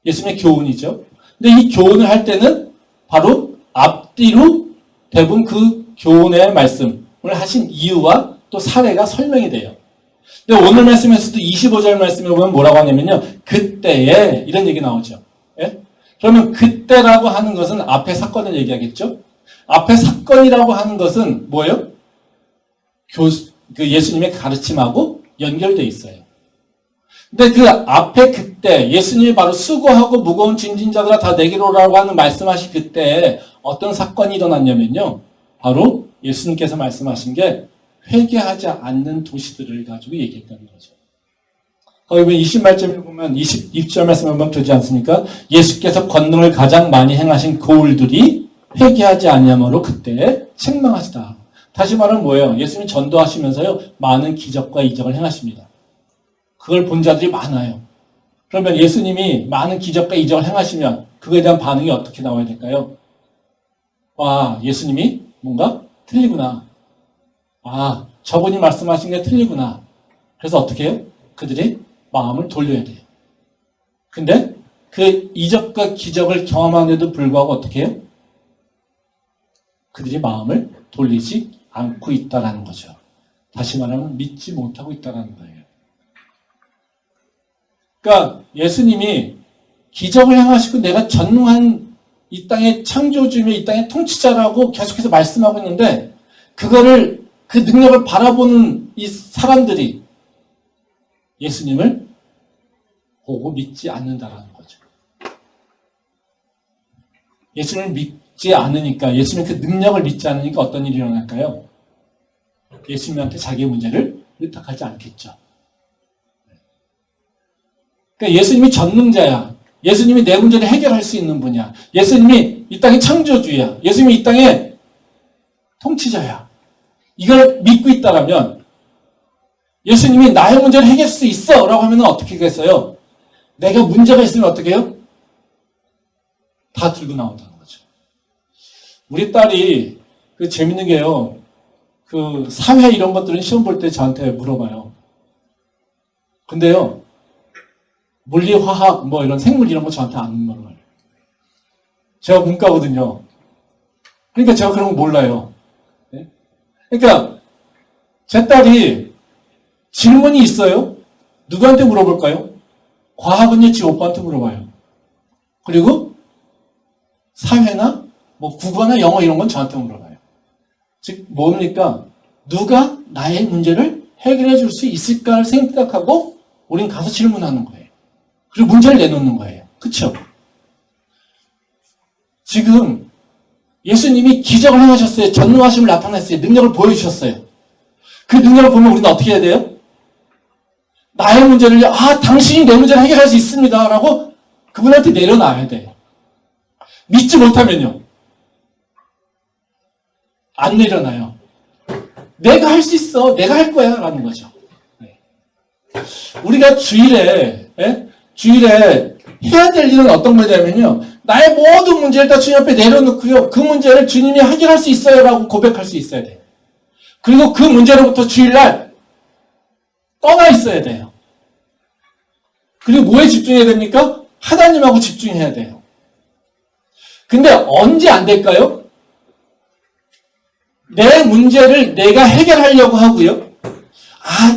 예수님의 교훈이죠. 근데 이 교훈을 할 때는 바로 앞뒤로 대부분 그 교훈의 말씀을 하신 이유와 또 사례가 설명이 돼요. 근데 오늘 말씀에서도 25절 말씀에 보면 뭐라고 하냐면요. 그때에 이런 얘기 나오죠. 예? 그러면 그때라고 하는 것은 앞에 사건을 얘기하겠죠. 앞에 사건이라고 하는 것은 뭐예요? 그 예수님의 가르침하고 연결되어 있어요. 근데 그 앞에 그때 예수님이 바로 수고하고 무거운 짐진 자들아 다 내게로 오라고 하는 말씀하신 그때에 어떤 사건이 일어났냐면요. 바로 예수님께서 말씀하신 게 회개하지 않는 도시들을 가지고 얘기했다는 거죠. 거기 보면 20말씀에 보면 20절 말씀에 보면 그러지 않습니까? 예수께서 권능을 가장 많이 행하신 고을들이 회개하지 아니하므로 그때 책망하시다. 다시 말하면 뭐예요? 예수님 전도하시면서요 많은 기적과 이적을 행하십니다. 그걸 본 자들이 많아요. 그러면 예수님이 많은 기적과 이적을 행하시면 그거에 대한 반응이 어떻게 나와야 될까요? 와, 예수님이 뭔가 틀리구나. 아, 저분이 말씀하신 게 틀리구나. 그래서 어떻게 해요? 그들이 마음을 돌려야 돼요. 근데 그 이적과 기적을 경험하는데도 불구하고 어떻게 해요? 그들이 마음을 돌리지 않고 있다는 거죠. 다시 말하면 믿지 못하고 있다는 거예요. 그러니까 예수님이 기적을 행하시고 내가 전능한 이 땅의 창조주이며 이 땅의 통치자라고 계속해서 말씀하고 있는데 그거를 그 능력을 바라보는 이 사람들이 예수님을 보고 믿지 않는다라는 거죠. 예수님을 믿지 않으니까, 예수님 그 능력을 믿지 않으니까 어떤 일이 일어날까요? 예수님한테 자기의 문제를 의탁하지 않겠죠. 그러니까 예수님이 전능자야. 예수님이 내 문제를 해결할 수 있는 분이야. 예수님이 이 땅의 창조주야. 예수님이 이 땅의 통치자야. 이걸 믿고 있다라면 예수님이 나의 문제를 해결할 수 있어 라고 하면 어떻게 하겠어요? 내가 문제가 있으면 어떻게 해요? 다 들고 나온다는 거죠. 우리 딸이 그 재밌는 게요. 그 사회 이런 것들은 시험 볼 때 저한테 물어봐요. 근데요. 물리, 화학, 뭐 이런 생물 이런 거 저한테 안 물어봐요. 제가 문과거든요. 그러니까 제가 그런 거 몰라요. 네? 그러니까 제 딸이 질문이 있어요. 누구한테 물어볼까요? 과학은요, 지 오빠한테 물어봐요. 그리고 사회나 뭐 국어나 영어 이런 건 저한테 물어봐요. 즉 뭡니까? 누가 나의 문제를 해결해 줄 수 있을까를 생각하고 우린 가서 질문하는 거예요. 그리고 문제를 내놓는 거예요. 그렇죠? 지금 예수님이 기적을 행하셨어요. 전능하심을 나타냈어요. 능력을 보여주셨어요. 그 능력을 보면 우리는 어떻게 해야 돼요? 나의 문제를 당신이 내 문제를 해결할 수 있습니다 라고 그분한테 내려놔야 돼요. 믿지 못하면요. 안 내려놔요. 내가 할 수 있어. 내가 할 거야 라는 거죠. 네. 우리가 주일에 해야 될 일은 어떤 거냐면요. 나의 모든 문제를 다 주님 앞에 내려놓고요. 그 문제를 주님이 해결할 수 있어요 라고 고백할 수 있어야 돼요. 그리고 그 문제로부터 주일날 떠나 있어야 돼요. 그리고 뭐에 집중해야 됩니까? 하나님하고 집중해야 돼요. 근데 언제 안 될까요? 내 문제를 내가 해결하려고 하고요.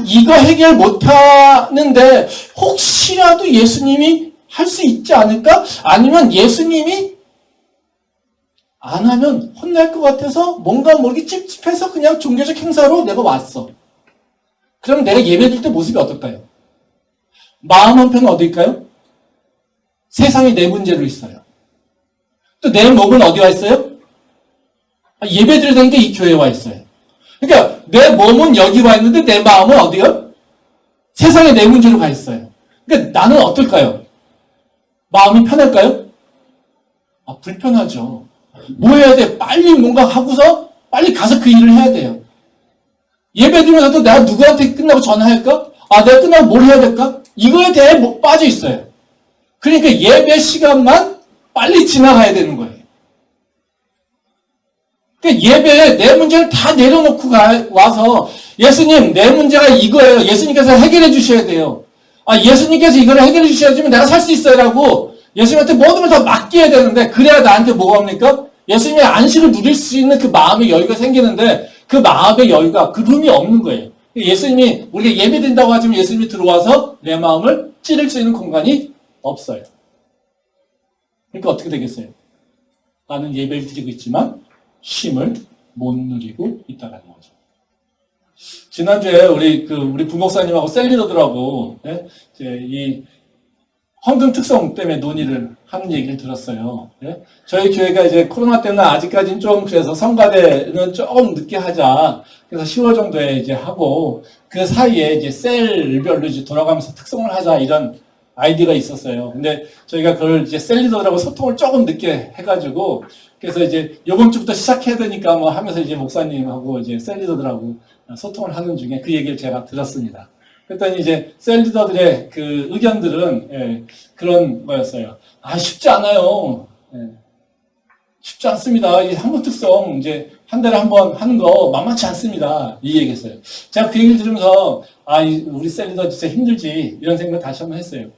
이거 해결 못하는데 혹시라도 예수님이 할 수 있지 않을까? 아니면 예수님이 안 하면 혼날 것 같아서 뭔가 모르게 찝찝해서 그냥 종교적 행사로 내가 왔어. 그럼 내가 예배드릴 때 모습이 어떨까요? 마음 한편은 어디일까요? 세상이 내 문제로 있어요. 또 내 몸은 어디 와 있어요? 예배드리다니까 이 교회에 와 있어요. 그러니까 내 몸은 여기 와 있는데 내 마음은 어디요? 세상에 내 문제로 가 있어요. 그러니까 나는 어떨까요? 마음이 편할까요? 불편하죠. 뭐 해야 돼? 빨리 뭔가 하고서 빨리 가서 그 일을 해야 돼요. 예배 드리면서도 내가 누구한테 끝나고 전화할까? 내가 끝나고 뭘 해야 될까? 이거에 대해 빠져 있어요. 그러니까 예배 시간만 빨리 지나가야 되는 거예요. 그러니까 예배에 내 문제를 다 내려놓고 와서 예수님 내 문제가 이거예요. 예수님께서 해결해 주셔야 돼요. 예수님께서 이걸 해결해 주셔야지만 내가 살 수 있어요 라고 예수님한테 모든 걸 다 맡겨야 되는데 그래야 나한테 뭐가 옵니까? 예수님의 안식을 누릴 수 있는 그 마음의 여유가 생기는데 그 마음의 여유가 그 룸이 없는 거예요. 예수님이 우리가 예배된다고 하지만 예수님이 들어와서 내 마음을 찌를 수 있는 공간이 없어요. 그러니까 어떻게 되겠어요? 나는 예배를 드리고 있지만 쉼을 못 누리고 있다는 거죠. 지난주에 우리 부목사님하고 셀리더들하고 이 헌금 특성 때문에 논의를 하는 얘기를 들었어요. 저희 교회가 이제 코로나 때문에 아직까지는 좀 그래서 성가대는 조금 늦게 하자. 그래서 10월 정도에 이제 하고 그 사이에 이제 셀별로 이제 돌아가면서 특성을 하자 이런 아이디어가 있었어요. 근데 저희가 그걸 이제 셀리더들하고 소통을 조금 늦게 해가지고 그래서 이제 이번 주부터 시작해야 되니까 뭐 하면서 이제 목사님하고 이제 셀리더들하고 소통을 하는 중에 그 얘기를 제가 들었습니다. 그랬더니 이제 셀 리더들의 그 의견들은 그런 거였어요. 쉽지 않아요. 쉽지 않습니다. 이 한국 특성 이제 한 달에 한 번 하는 거 만만치 않습니다. 이 얘기했어요. 제가 그 얘기를 들으면서 우리 셀 리더 진짜 힘들지 이런 생각 다시 한번 했어요.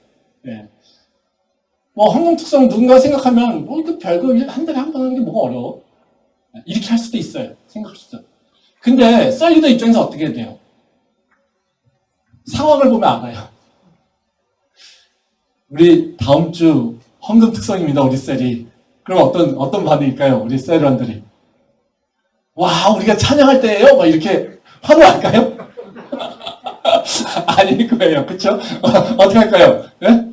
뭐 한국 특성 누군가 생각하면 그 별거 한 달에 한 번 하는 게 뭐가 어려워? 이렇게 할 수도 있어요. 생각할 수도. 근데 셀 리더 입장에서 어떻게 돼요? 상황을 보면 알아요. 우리 다음 주 헌금 특성입니다. 우리 셀이. 그럼 어떤 반응일까요? 우리 셀원들이. 와, 우리가 찬양할 때예요? 막 이렇게 환호할까요? 아닐 거예요. 그쵸? 어떻게 할까요? 네?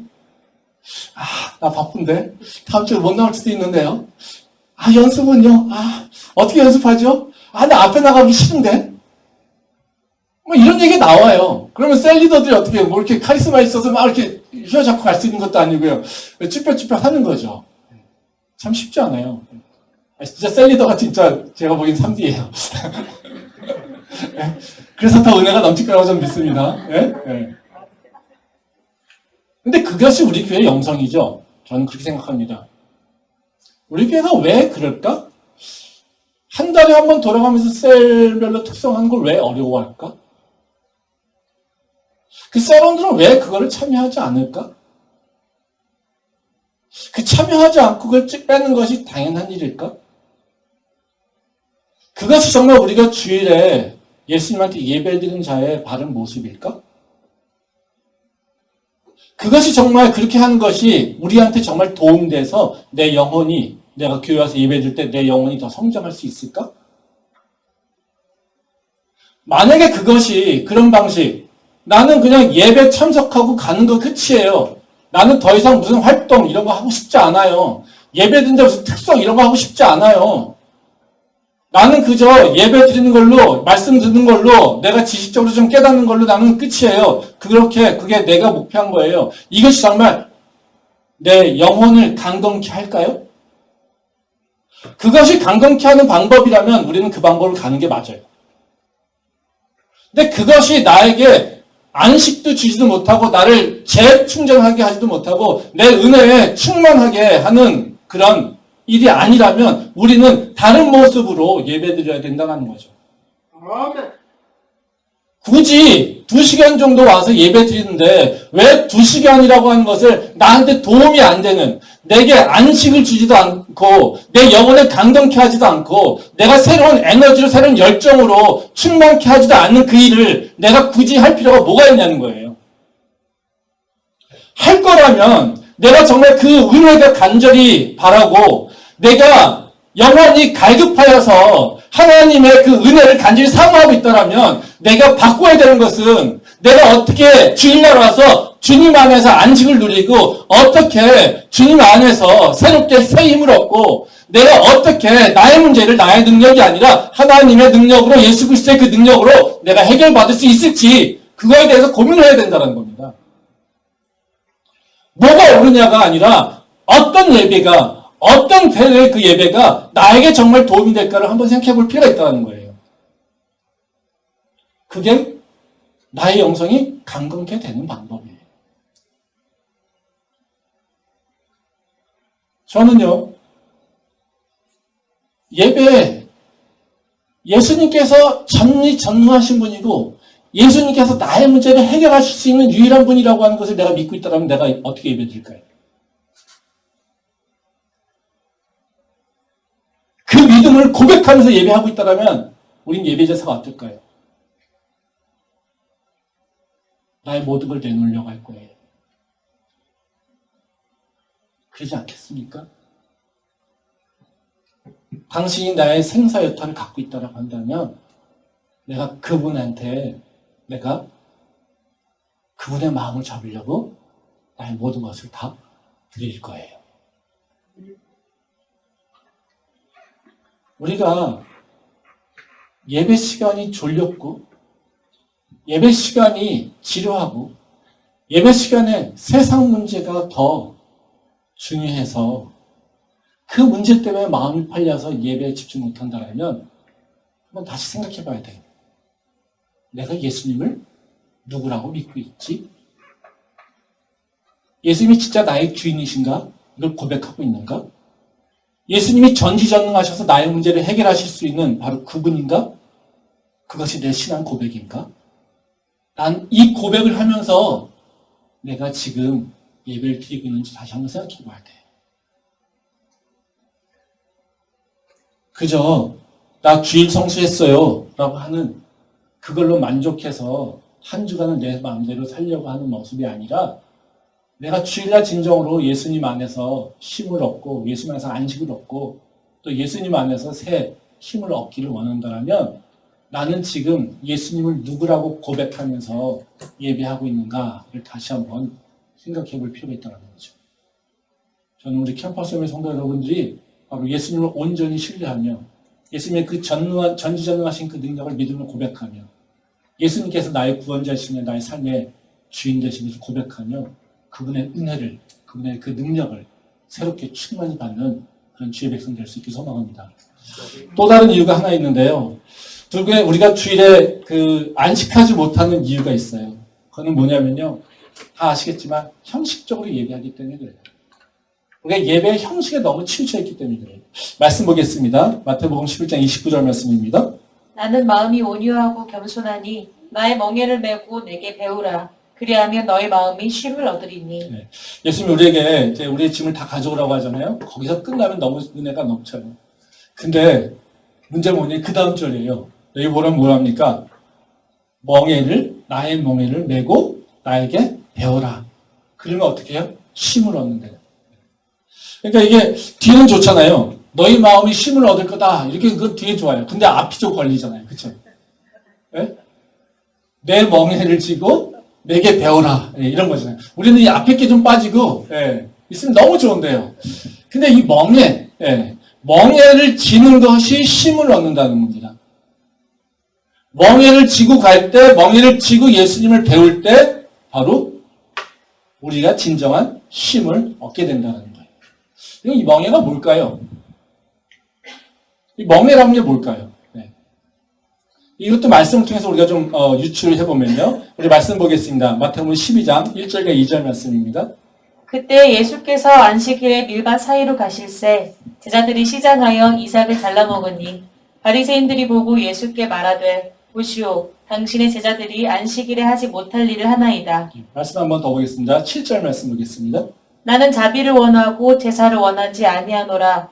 나 바쁜데? 다음 주에 못 나올 수도 있는데요? 연습은요? 어떻게 연습하죠? 나 앞에 나가기 싫은데? 뭐 이런 얘기 나와요. 그러면 셀 리더들이 어떻게 뭐 이렇게 카리스마 있어서 막 이렇게 휘어잡고 갈 수 있는 것도 아니고요. 쭈뼛쭈뼛 하는 거죠. 참 쉽지 않아요. 진짜 셀 리더가 진짜 제가 보기엔 3D예요. 그래서 더 은혜가 넘칠 거라고 저는 믿습니다. 근데 그것이 우리 교회의 영성이죠. 저는 그렇게 생각합니다. 우리 교회가 왜 그럴까? 한 달에 한 번 돌아가면서 셀별로 특성하는 걸 왜 어려워할까? 그 셀원들은 왜 그거를 참여하지 않을까? 그 참여하지 않고 그걸 빼는 것이 당연한 일일까? 그것이 정말 우리가 주일에 예수님한테 예배드리는 자의 바른 모습일까? 그것이 정말 그렇게 하는 것이 우리한테 정말 도움돼서 내 영혼이 내가 교회 와서 예배드릴 때 내 영혼이 더 성장할 수 있을까? 만약에 그것이 그런 방식, 나는 그냥 예배 참석하고 가는 거 끝이에요. 나는 더 이상 무슨 활동 이런 거 하고 싶지 않아요. 예배 드린다 무슨 특성 이런 거 하고 싶지 않아요. 나는 그저 예배 드리는 걸로, 말씀 듣는 걸로, 내가 지식적으로 좀 깨닫는 걸로 나는 끝이에요. 그게 내가 목표한 거예요. 이것이 정말 내 영혼을 강건케 할까요? 그것이 강건케 하는 방법이라면 우리는 그 방법을 가는 게 맞아요. 근데 그것이 나에게 안식도 주지도 못하고 나를 재충전하게 하지도 못하고 내 은혜에 충만하게 하는 그런 일이 아니라면 우리는 다른 모습으로 예배드려야 된다는 거죠. 아멘. 굳이 2시간 정도 와서 예배 드리는데 왜 2시간이라고 하는 것을 나한테 도움이 안 되는, 내게 안식을 주지도 않고 내 영혼을 강건케 하지도 않고 내가 새로운 에너지로 새로운 열정으로 충만케 하지도 않는 그 일을 내가 굳이 할 필요가 뭐가 있냐는 거예요. 할 거라면 내가 정말 그 은혜가 간절히 바라고 내가 영원히 갈급하여서 하나님의 그 은혜를 간절히 사모하고 있다면 내가 바꿔야 되는 것은 내가 어떻게 주일날 와서 주님 안에서 안식을 누리고 어떻게 주님 안에서 새롭게 새 힘을 얻고 내가 어떻게 나의 문제를 나의 능력이 아니라 하나님의 능력으로 예수 그리스도의 그 능력으로 내가 해결받을 수 있을지 그거에 대해서 고민을 해야 된다는 겁니다. 뭐가 옳으냐가 아니라 어떤 예배가 어떤 그 예배가 나에게 정말 도움이 될까를 한번 생각해 볼 필요가 있다는 거예요. 그게 나의 영성이 강건케 되는 방법이에요. 저는요, 예배, 예수님께서 전무하신 분이고 예수님께서 나의 문제를 해결하실 수 있는 유일한 분이라고 하는 것을 내가 믿고 있다면 내가 어떻게 예배 드릴까요? 그 믿음을 고백하면서 예배하고 있다면 우린 예배 자세가 어떨까요? 나의 모든 걸 내놓으려고 할 거예요. 그러지 않겠습니까? 당신이 나의 생사 여탈을 갖고 있다고 한다면 내가 그분한테 내가 그분의 마음을 잡으려고 나의 모든 것을 다 드릴 거예요. 우리가 예배 시간이 졸렸고 예배 시간이 지루하고 예배 시간에 세상 문제가 더 중요해서 그 문제 때문에 마음이 팔려서 예배에 집중 못한다면 한번 다시 생각해 봐야 돼요. 내가 예수님을 누구라고 믿고 있지? 예수님이 진짜 나의 주인이신가? 이걸 고백하고 있는가? 예수님이 전지전능하셔서 나의 문제를 해결하실 수 있는 바로 그분인가? 그것이 내 신앙 고백인가? 난 이 고백을 하면서 내가 지금 예배를 드리고 있는지 다시 한번 생각해 봐야 돼. 그저 나 주일 성수했어요 라고 하는 그걸로 만족해서 한 주간은 내 마음대로 살려고 하는 모습이 아니라 내가 주일날 진정으로 예수님 안에서 힘을 얻고 예수님 안에서 안식을 얻고 또 예수님 안에서 새 힘을 얻기를 원한다면 나는 지금 예수님을 누구라고 고백하면서 예배하고 있는가를 다시 한번 생각해 볼 필요가 있다는 거죠. 저는 우리 캠퍼스의 성도 여러분들이 바로 예수님을 온전히 신뢰하며 예수님의 그 전지전능하신 그 능력을 믿음으로 고백하며 예수님께서 나의 구원자이시며 나의 삶의 주인 되신 것을 고백하며 그분의 은혜를, 그분의 그 능력을 새롭게 충만히 받는 그런 주의 백성 될 수 있게 소망합니다. 또 다른 이유가 하나 있는데요. 결국에 우리가 주일에 그 안식하지 못하는 이유가 있어요. 그거는 뭐냐면요. 다 아시겠지만 형식적으로 예배하기 때문에 그래요. 우리가 예배의 형식에 너무 치우쳐 있기 때문에 그래요. 말씀 보겠습니다. 마태복음 11장 29절 말씀입니다. 나는 마음이 온유하고 겸손하니 나의 멍에를 메고 내게 배우라. 그리하면 너의 마음이 쉼을 얻으리니. 네. 예수님이 우리에게 이제 우리의 짐을 다 가져오라고 하잖아요. 거기서 끝나면 너무 은혜가 넘쳐요. 근데 문제는 뭐냐? 그 다음 절이에요. 여기 보면 뭐랍니까? 나의 멍에를 메고 나에게 배워라. 그러면 어떻게 해요? 쉼을 얻는데요. 그러니까 이게 뒤는 좋잖아요. 너희 마음이 쉼을 얻을 거다. 이렇게 그 뒤에 좋아요. 근데 앞이 좀 걸리잖아요. 그쵸? 네? 내 멍에를 쥐고 내게 배워라. 네, 이런 거잖아요. 우리는 이 앞에 게 좀 빠지고, 있으면 너무 좋은데요. 근데 이 멍에를 쥐는 것이 쉼을 얻는다는 겁니다. 멍에를 쥐고 갈 때, 멍에를 쥐고 예수님을 배울 때, 바로 우리가 진정한 쉼을 얻게 된다는 거예요. 이 멍에가 뭘까요? 이 멍에라는 게 뭘까요? 이것도 말씀을 통해서 우리가 좀 유추를 해보면요. 우리 말씀 보겠습니다. 마태복음 12장 1절과 2절 말씀입니다. 그때 예수께서 안식일에 밀밭 사이로 가실새 제자들이 시장하여 이삭을 잘라 먹으니 바리새인들이 보고 예수께 말하되 보시오 당신의 제자들이 안식일에 하지 못할 일을 하나이다. 말씀 한번 더 보겠습니다. 7절 말씀 보겠습니다. 나는 자비를 원하고 제사를 원하지 아니하노라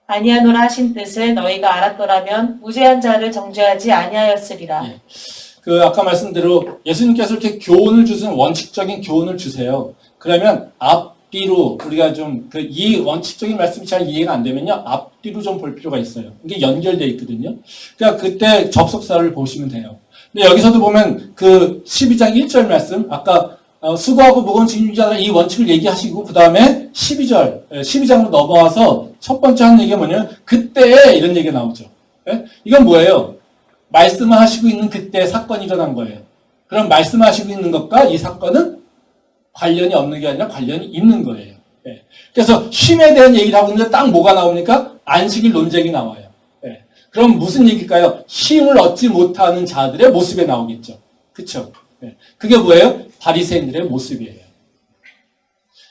하신 뜻을 너희가 알았더라면 무죄한 자를 정죄하지 아니하였으리라. 아까 말씀대로 예수님께서 이렇게 교훈을 주신 원칙적인 교훈을 주세요. 그러면 앞뒤로 우리가 좀 이 원칙적인 말씀이 잘 이해가 안 되면요. 앞뒤로 좀 볼 필요가 있어요. 이게 연결되어 있거든요. 그러니까 그때 접속사를 보시면 돼요. 근데 여기서도 보면 그 12장 1절 말씀, 아까 수고하고 무거운 짐진 자들 이 원칙을 얘기하시고 그 다음에 12장으로 넘어와서 첫 번째 하는 얘기가 뭐냐면 그때 이런 얘기가 나오죠. 이건 뭐예요? 말씀을 하시고 있는 그때 사건이 일어난 거예요. 그럼 말씀하시고 있는 것과 이 사건은 관련이 없는 게 아니라 관련이 있는 거예요. 그래서 쉼에 대한 얘기를 하고 있는데 딱 뭐가 나오니까 안식일 논쟁이 나와요. 그럼 무슨 얘기일까요? 쉼을 얻지 못하는 자들의 모습에 나오겠죠. 그렇죠? 그게 뭐예요? 바리새인들의 모습이에요.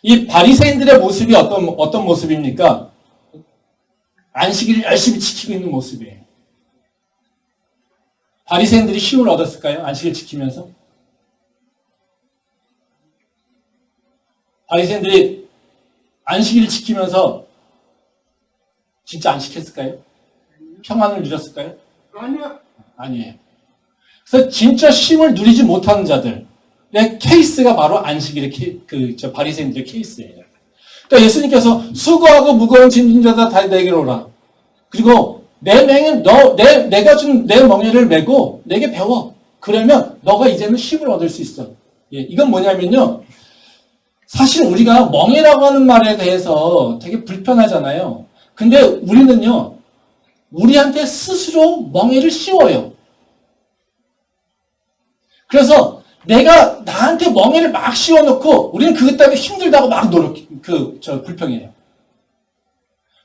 이 바리새인들의 모습이 어떤 모습입니까? 안식일을 열심히 지키고 있는 모습이에요. 바리새인들이 쉼을 얻었을까요? 안식일 지키면서? 바리새인들이 안식일을 지키면서 진짜 안식했을까요? 평안을 누렸을까요? 아니야. 아니에요. 그래서 진짜 쉼을 누리지 못하는 자들의 케이스가 바로 안식일의 바리새인들의 케이스예요. 그러니까 예수님께서 수고하고 무거운 짐진 자다 다 내게로 오라. 그리고 내가 준 내 멍에를 메고 내게 배워. 그러면 너가 이제는 쉼을 얻을 수 있어. 이건 뭐냐면요. 사실 우리가 멍에라고 하는 말에 대해서 되게 불편하잖아요. 근데 우리는요. 우리한테 스스로 멍에를 씌워요. 그래서 내가 나한테 멍에를 막 씌워놓고 우리는 그것 때문에 힘들다고 막 불평해요.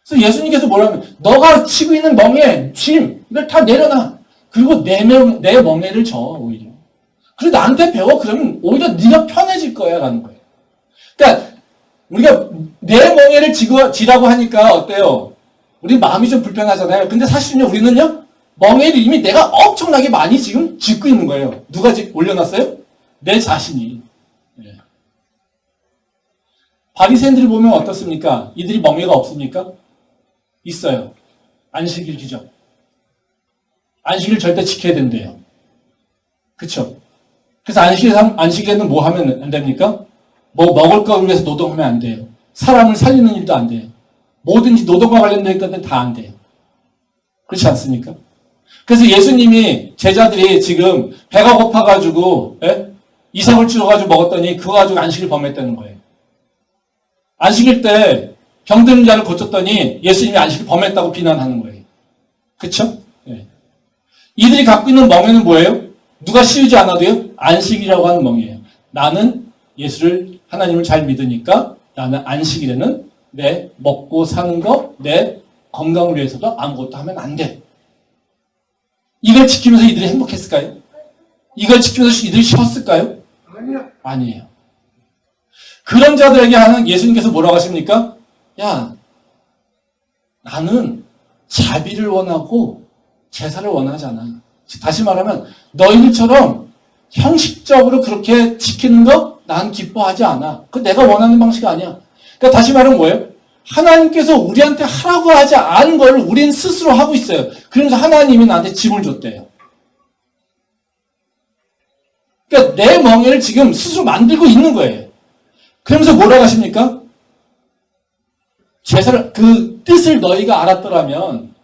그래서 예수님께서 뭐라면 너가 치고 있는 멍에 짐 이걸 다 내려놔. 그리고 내 멍에를 져 오히려. 그리고 나한테 배워. 그러면 오히려 네가 편해질 거야 라는 거예요. 그러니까 우리가 내 멍에를 지라고 하니까 어때요? 우리 마음이 좀 불편하잖아요. 근데 사실은요, 우리는요, 멍에를 이미 내가 엄청나게 많이 지금 짚고 있는 거예요. 누가 올려놨어요? 내 자신이. 예. 바리새인들을 보면 어떻습니까? 이들이 멍에가 없습니까? 있어요. 안식일 지적. 안식일 절대 지켜야 된대요. 그쵸? 그래서 안식일에는 뭐 하면 안 됩니까? 뭐 먹을 걸 위해서 노동하면 안 돼요. 사람을 살리는 일도 안 돼요. 뭐든지 노동과 관련된 것들은 다 안 돼요. 그렇지 않습니까? 그래서 예수님이 제자들이 지금 배가 고파가지고 이삭을 찔러가지고 먹었더니 그거 가지고 안식일 범했다는 거예요. 안식일 때 병드는 자를 고쳤더니 예수님이 안식일 범했다고 비난하는 거예요. 그쵸? 네. 이들이 갖고 있는 멍에는 뭐예요? 누가 씌우지 않아도요? 안식이라고 하는 멍이에요. 나는 하나님을 잘 믿으니까 나는 안식일에는 내 먹고 사는 거, 내 건강을 위해서도 아무것도 하면 안 돼. 이걸 지키면서 이들이 행복했을까요? 이걸 지키면서 이들이 쉬었을까요? 아니야. 아니에요. 그런 자들에게 하는 예수님께서 뭐라고 하십니까? 야, 나는 자비를 원하고 제사를 원하지 않아. 다시 말하면 너희들처럼 형식적으로 그렇게 지키는 거 난 기뻐하지 않아. 그 내가 원하는 방식이 아니야. 그러니까 다시 말하면 뭐예요? 하나님께서 우리한테 하라고 하지 않은 걸 우리는 스스로 하고 있어요. 그러면서 하나님이 나한테 짐을 줬대요. 그러니까 내 멍에를 지금 스스로 만들고 있는 거예요. 그러면서 뭐라고 하십니까? 제사를, 그 뜻을 너희가 알았더라면,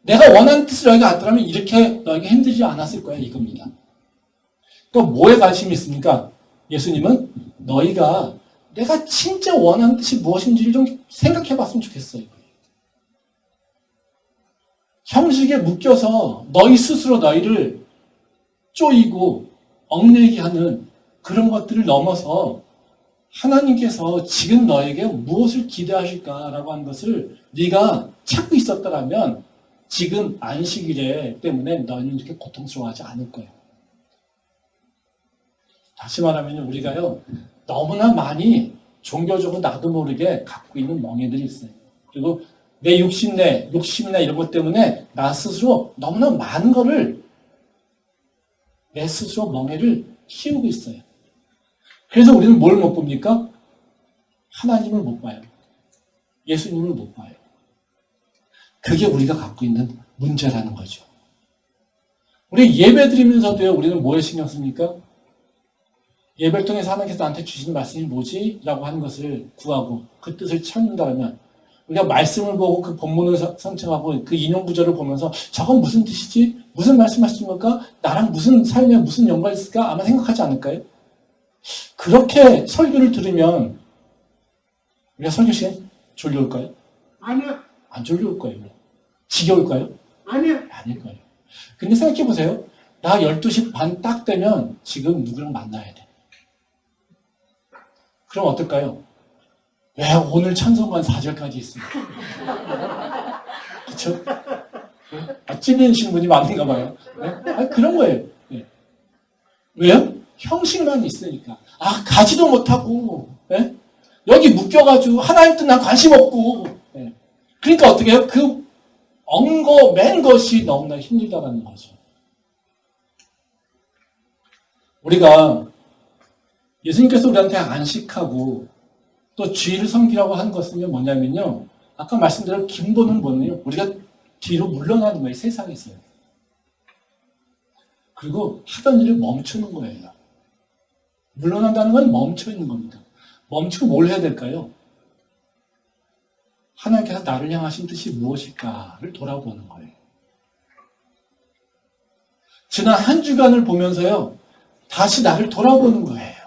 내가 원하는 뜻을 너희가 알았더라면 이렇게 너희가 힘들지 않았을 거야, 이겁니다. 또 뭐에 관심이 있습니까? 예수님은 너희가 내가 진짜 원하는 뜻이 무엇인지를 좀 생각해 봤으면 좋겠어요. 형식에 묶여서 너희 스스로 너희를 쪼이고 얽매이게 하는 그런 것들을 넘어서 하나님께서 지금 너에게 무엇을 기대하실까라고 하는 것을 네가 찾고 있었더라면 지금 안식일에 때문에 너는 이렇게 고통스러워하지 않을 거예요. 다시 말하면 우리가요 너무나 많이 종교적으로 나도 모르게 갖고 있는 멍에들이 있어요. 그리고 내 욕심이나 이런 것 때문에 나 스스로 너무나 많은 거를 내 스스로 멍에를 키우고 있어요. 그래서 우리는 뭘 못 봅니까? 하나님을 못 봐요. 예수님을 못 봐요. 그게 우리가 갖고 있는 문제라는 거죠. 우리 예배 드리면서도요, 우리는 뭐에 신경 씁니까? 예배를 통해서 하나님께서 나한테 주신 말씀이 뭐지? 라고 하는 것을 구하고 그 뜻을 찾는다면 우리가 말씀을 보고 그 본문을 선택하고 그 인용 구절을 보면서 저건 무슨 뜻이지? 무슨 말씀하시는 걸까? 나랑 무슨 삶에 무슨 연관이 있을까? 아마 생각하지 않을까요? 그렇게 설교를 들으면 우리가 설교 시간에 졸려올까요? 아니야. 안 졸려올 거예요. 지겨울까요? 아니야. 아닐 거예요. 근데 생각해 보세요. 나 12시 반 딱 되면 지금 누구랑 만나야 돼. 그럼 어떨까요? 왜 오늘 찬송관 4절까지 있습니까? 그쵸? 찔리신 분이 많은가 봐요. 네? 그런 거예요. 네. 왜요? 형식만 있으니까. 가지도 못하고, 네? 여기 묶여가지고, 하나님 뜻 난 관심 없고, 네. 그러니까 어떻게 해요? 그 맨 것이 너무나 힘들다는 거죠. 우리가 예수님께서 우리한테 안식하고 또 주의를 섬기라고 하는 것은 뭐냐면요. 아까 말씀드린 근본은 뭐냐면 우리가 뒤로 물러나는 거예요. 세상에서요. 그리고 하던 일을 멈추는 거예요. 물러난다는 건 멈춰 있는 겁니다. 멈추고 뭘 해야 될까요? 하나님께서 나를 향하신 뜻이 무엇일까를 돌아보는 거예요. 지난 한 주간을 보면서요. 다시 나를 돌아보는 거예요.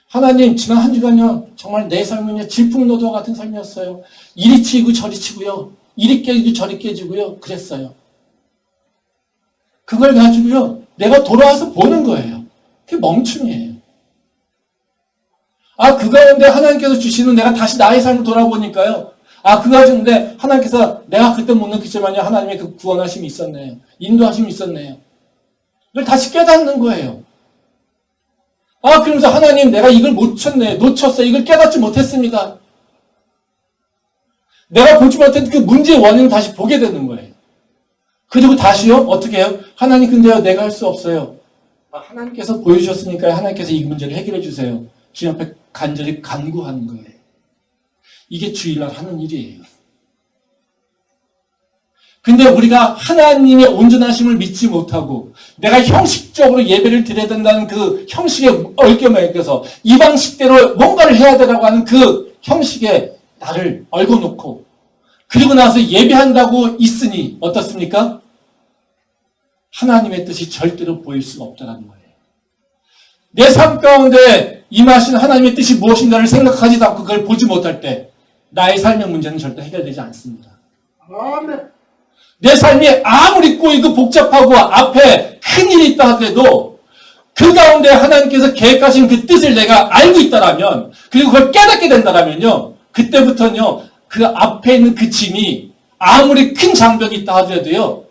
하나님, 지난 한 주간요, 정말 내 삶은요, 질풍노도와 같은 삶이었어요. 이리 치이고 저리 치고요, 이리 깨지고 저리 깨지고요, 그랬어요. 그걸 가지고요, 내가 돌아와서 보는 거예요. 그게 멈춤이에요. 그 가운데 하나님께서 주시는 내가 다시 나의 삶을 돌아보니까요, 그 가운데 하나님께서 내가 그때 못 느꼈지만요, 하나님의 그 구원하심이 있었네요. 인도하심이 있었네요. 다시 깨닫는 거예요. 아, 그러면서 하나님, 내가 이걸 놓쳤어요. 이걸 깨닫지 못했습니다. 내가 보지 못한 그 문제의 원인을 다시 보게 되는 거예요. 그리고 다시요, 어떻게 해요? 하나님, 근데요, 내가 할 수 없어요. 아, 하나님께서 보여주셨으니까 하나님께서 이 문제를 해결해 주세요. 주님 앞에 간절히 간구하는 거예요. 이게 주일날 하는 일이에요. 근데 우리가 하나님의 온전하심을 믿지 못하고 내가 형식적으로 예배를 드려야 된다는 그 형식에 얽혀서 이 방식대로 뭔가를 해야 되라고 하는 그 형식에 나를 얽어놓고 그리고 나서 예배한다고 있으니 어떻습니까? 하나님의 뜻이 절대로 보일 수가 없다는 거예요. 내 삶 가운데 임하신 하나님의 뜻이 무엇인가를 생각하지도 않고 그걸 보지 못할 때 나의 삶의 문제는 절대 해결되지 않습니다. 아멘. 내 삶이 아무리 꼬이고 복잡하고 앞에 큰일이 있다 하더라도 그 가운데 하나님께서 계획하신 그 뜻을 내가 알고 있다라면 그리고 그걸 깨닫게 된다라면요. 그때부터는요. 그 앞에 있는 그 짐이 아무리 큰 장벽이 있다 하더라도요.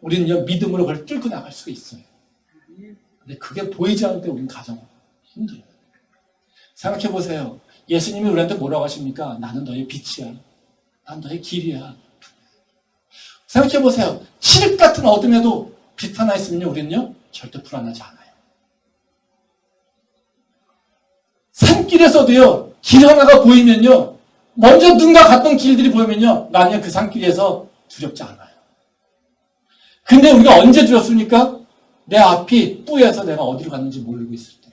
우리는요. 믿음으로 그걸 뚫고 나갈 수가 있어요. 근데 그게 보이지 않을 때 우리는 가장 힘들어요. 생각해 보세요. 예수님이 우리한테 뭐라고 하십니까? 나는 너의 빛이야. 난 너의 길이야. 생각해 보세요. 칠흑 같은 어둠에도 빛 하나 있으면요, 우리는요, 절대 불안하지 않아요. 산길에서도요, 길 하나가 보이면요, 먼저 눈과 같던 길들이 보이면요, 나는 그 산길에서 두렵지 않아요. 근데 우리가 언제 두렵습니까? 내 앞이 뿌여서 내가 어디로 갔는지 모르고 있을 때.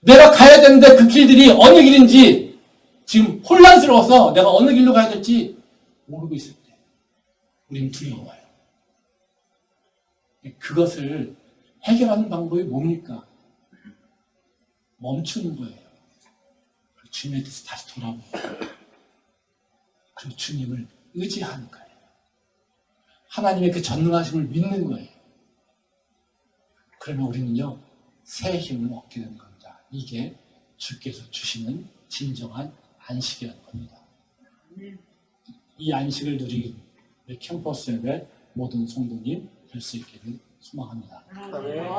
내가 가야 되는데 그 길들이 어느 길인지 지금 혼란스러워서 내가 어느 길로 가야 될지 모르고 있을 때. 우리는 두려워요. 그것을 해결하는 방법이 뭡니까? 멈추는 거예요. 주님의 뜻에 다시 돌아보고 그리고 주님을 의지하는 거예요. 하나님의 그 전능하심을 믿는 거예요. 그러면 우리는요, 새 힘을 얻게 되는 겁니다. 이게 주께서 주시는 진정한 안식이라는 겁니다. 이 안식을 누리기 캠퍼스 예배 모든 성도님 될 수 있기를 소망합니다.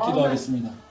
기도하겠습니다.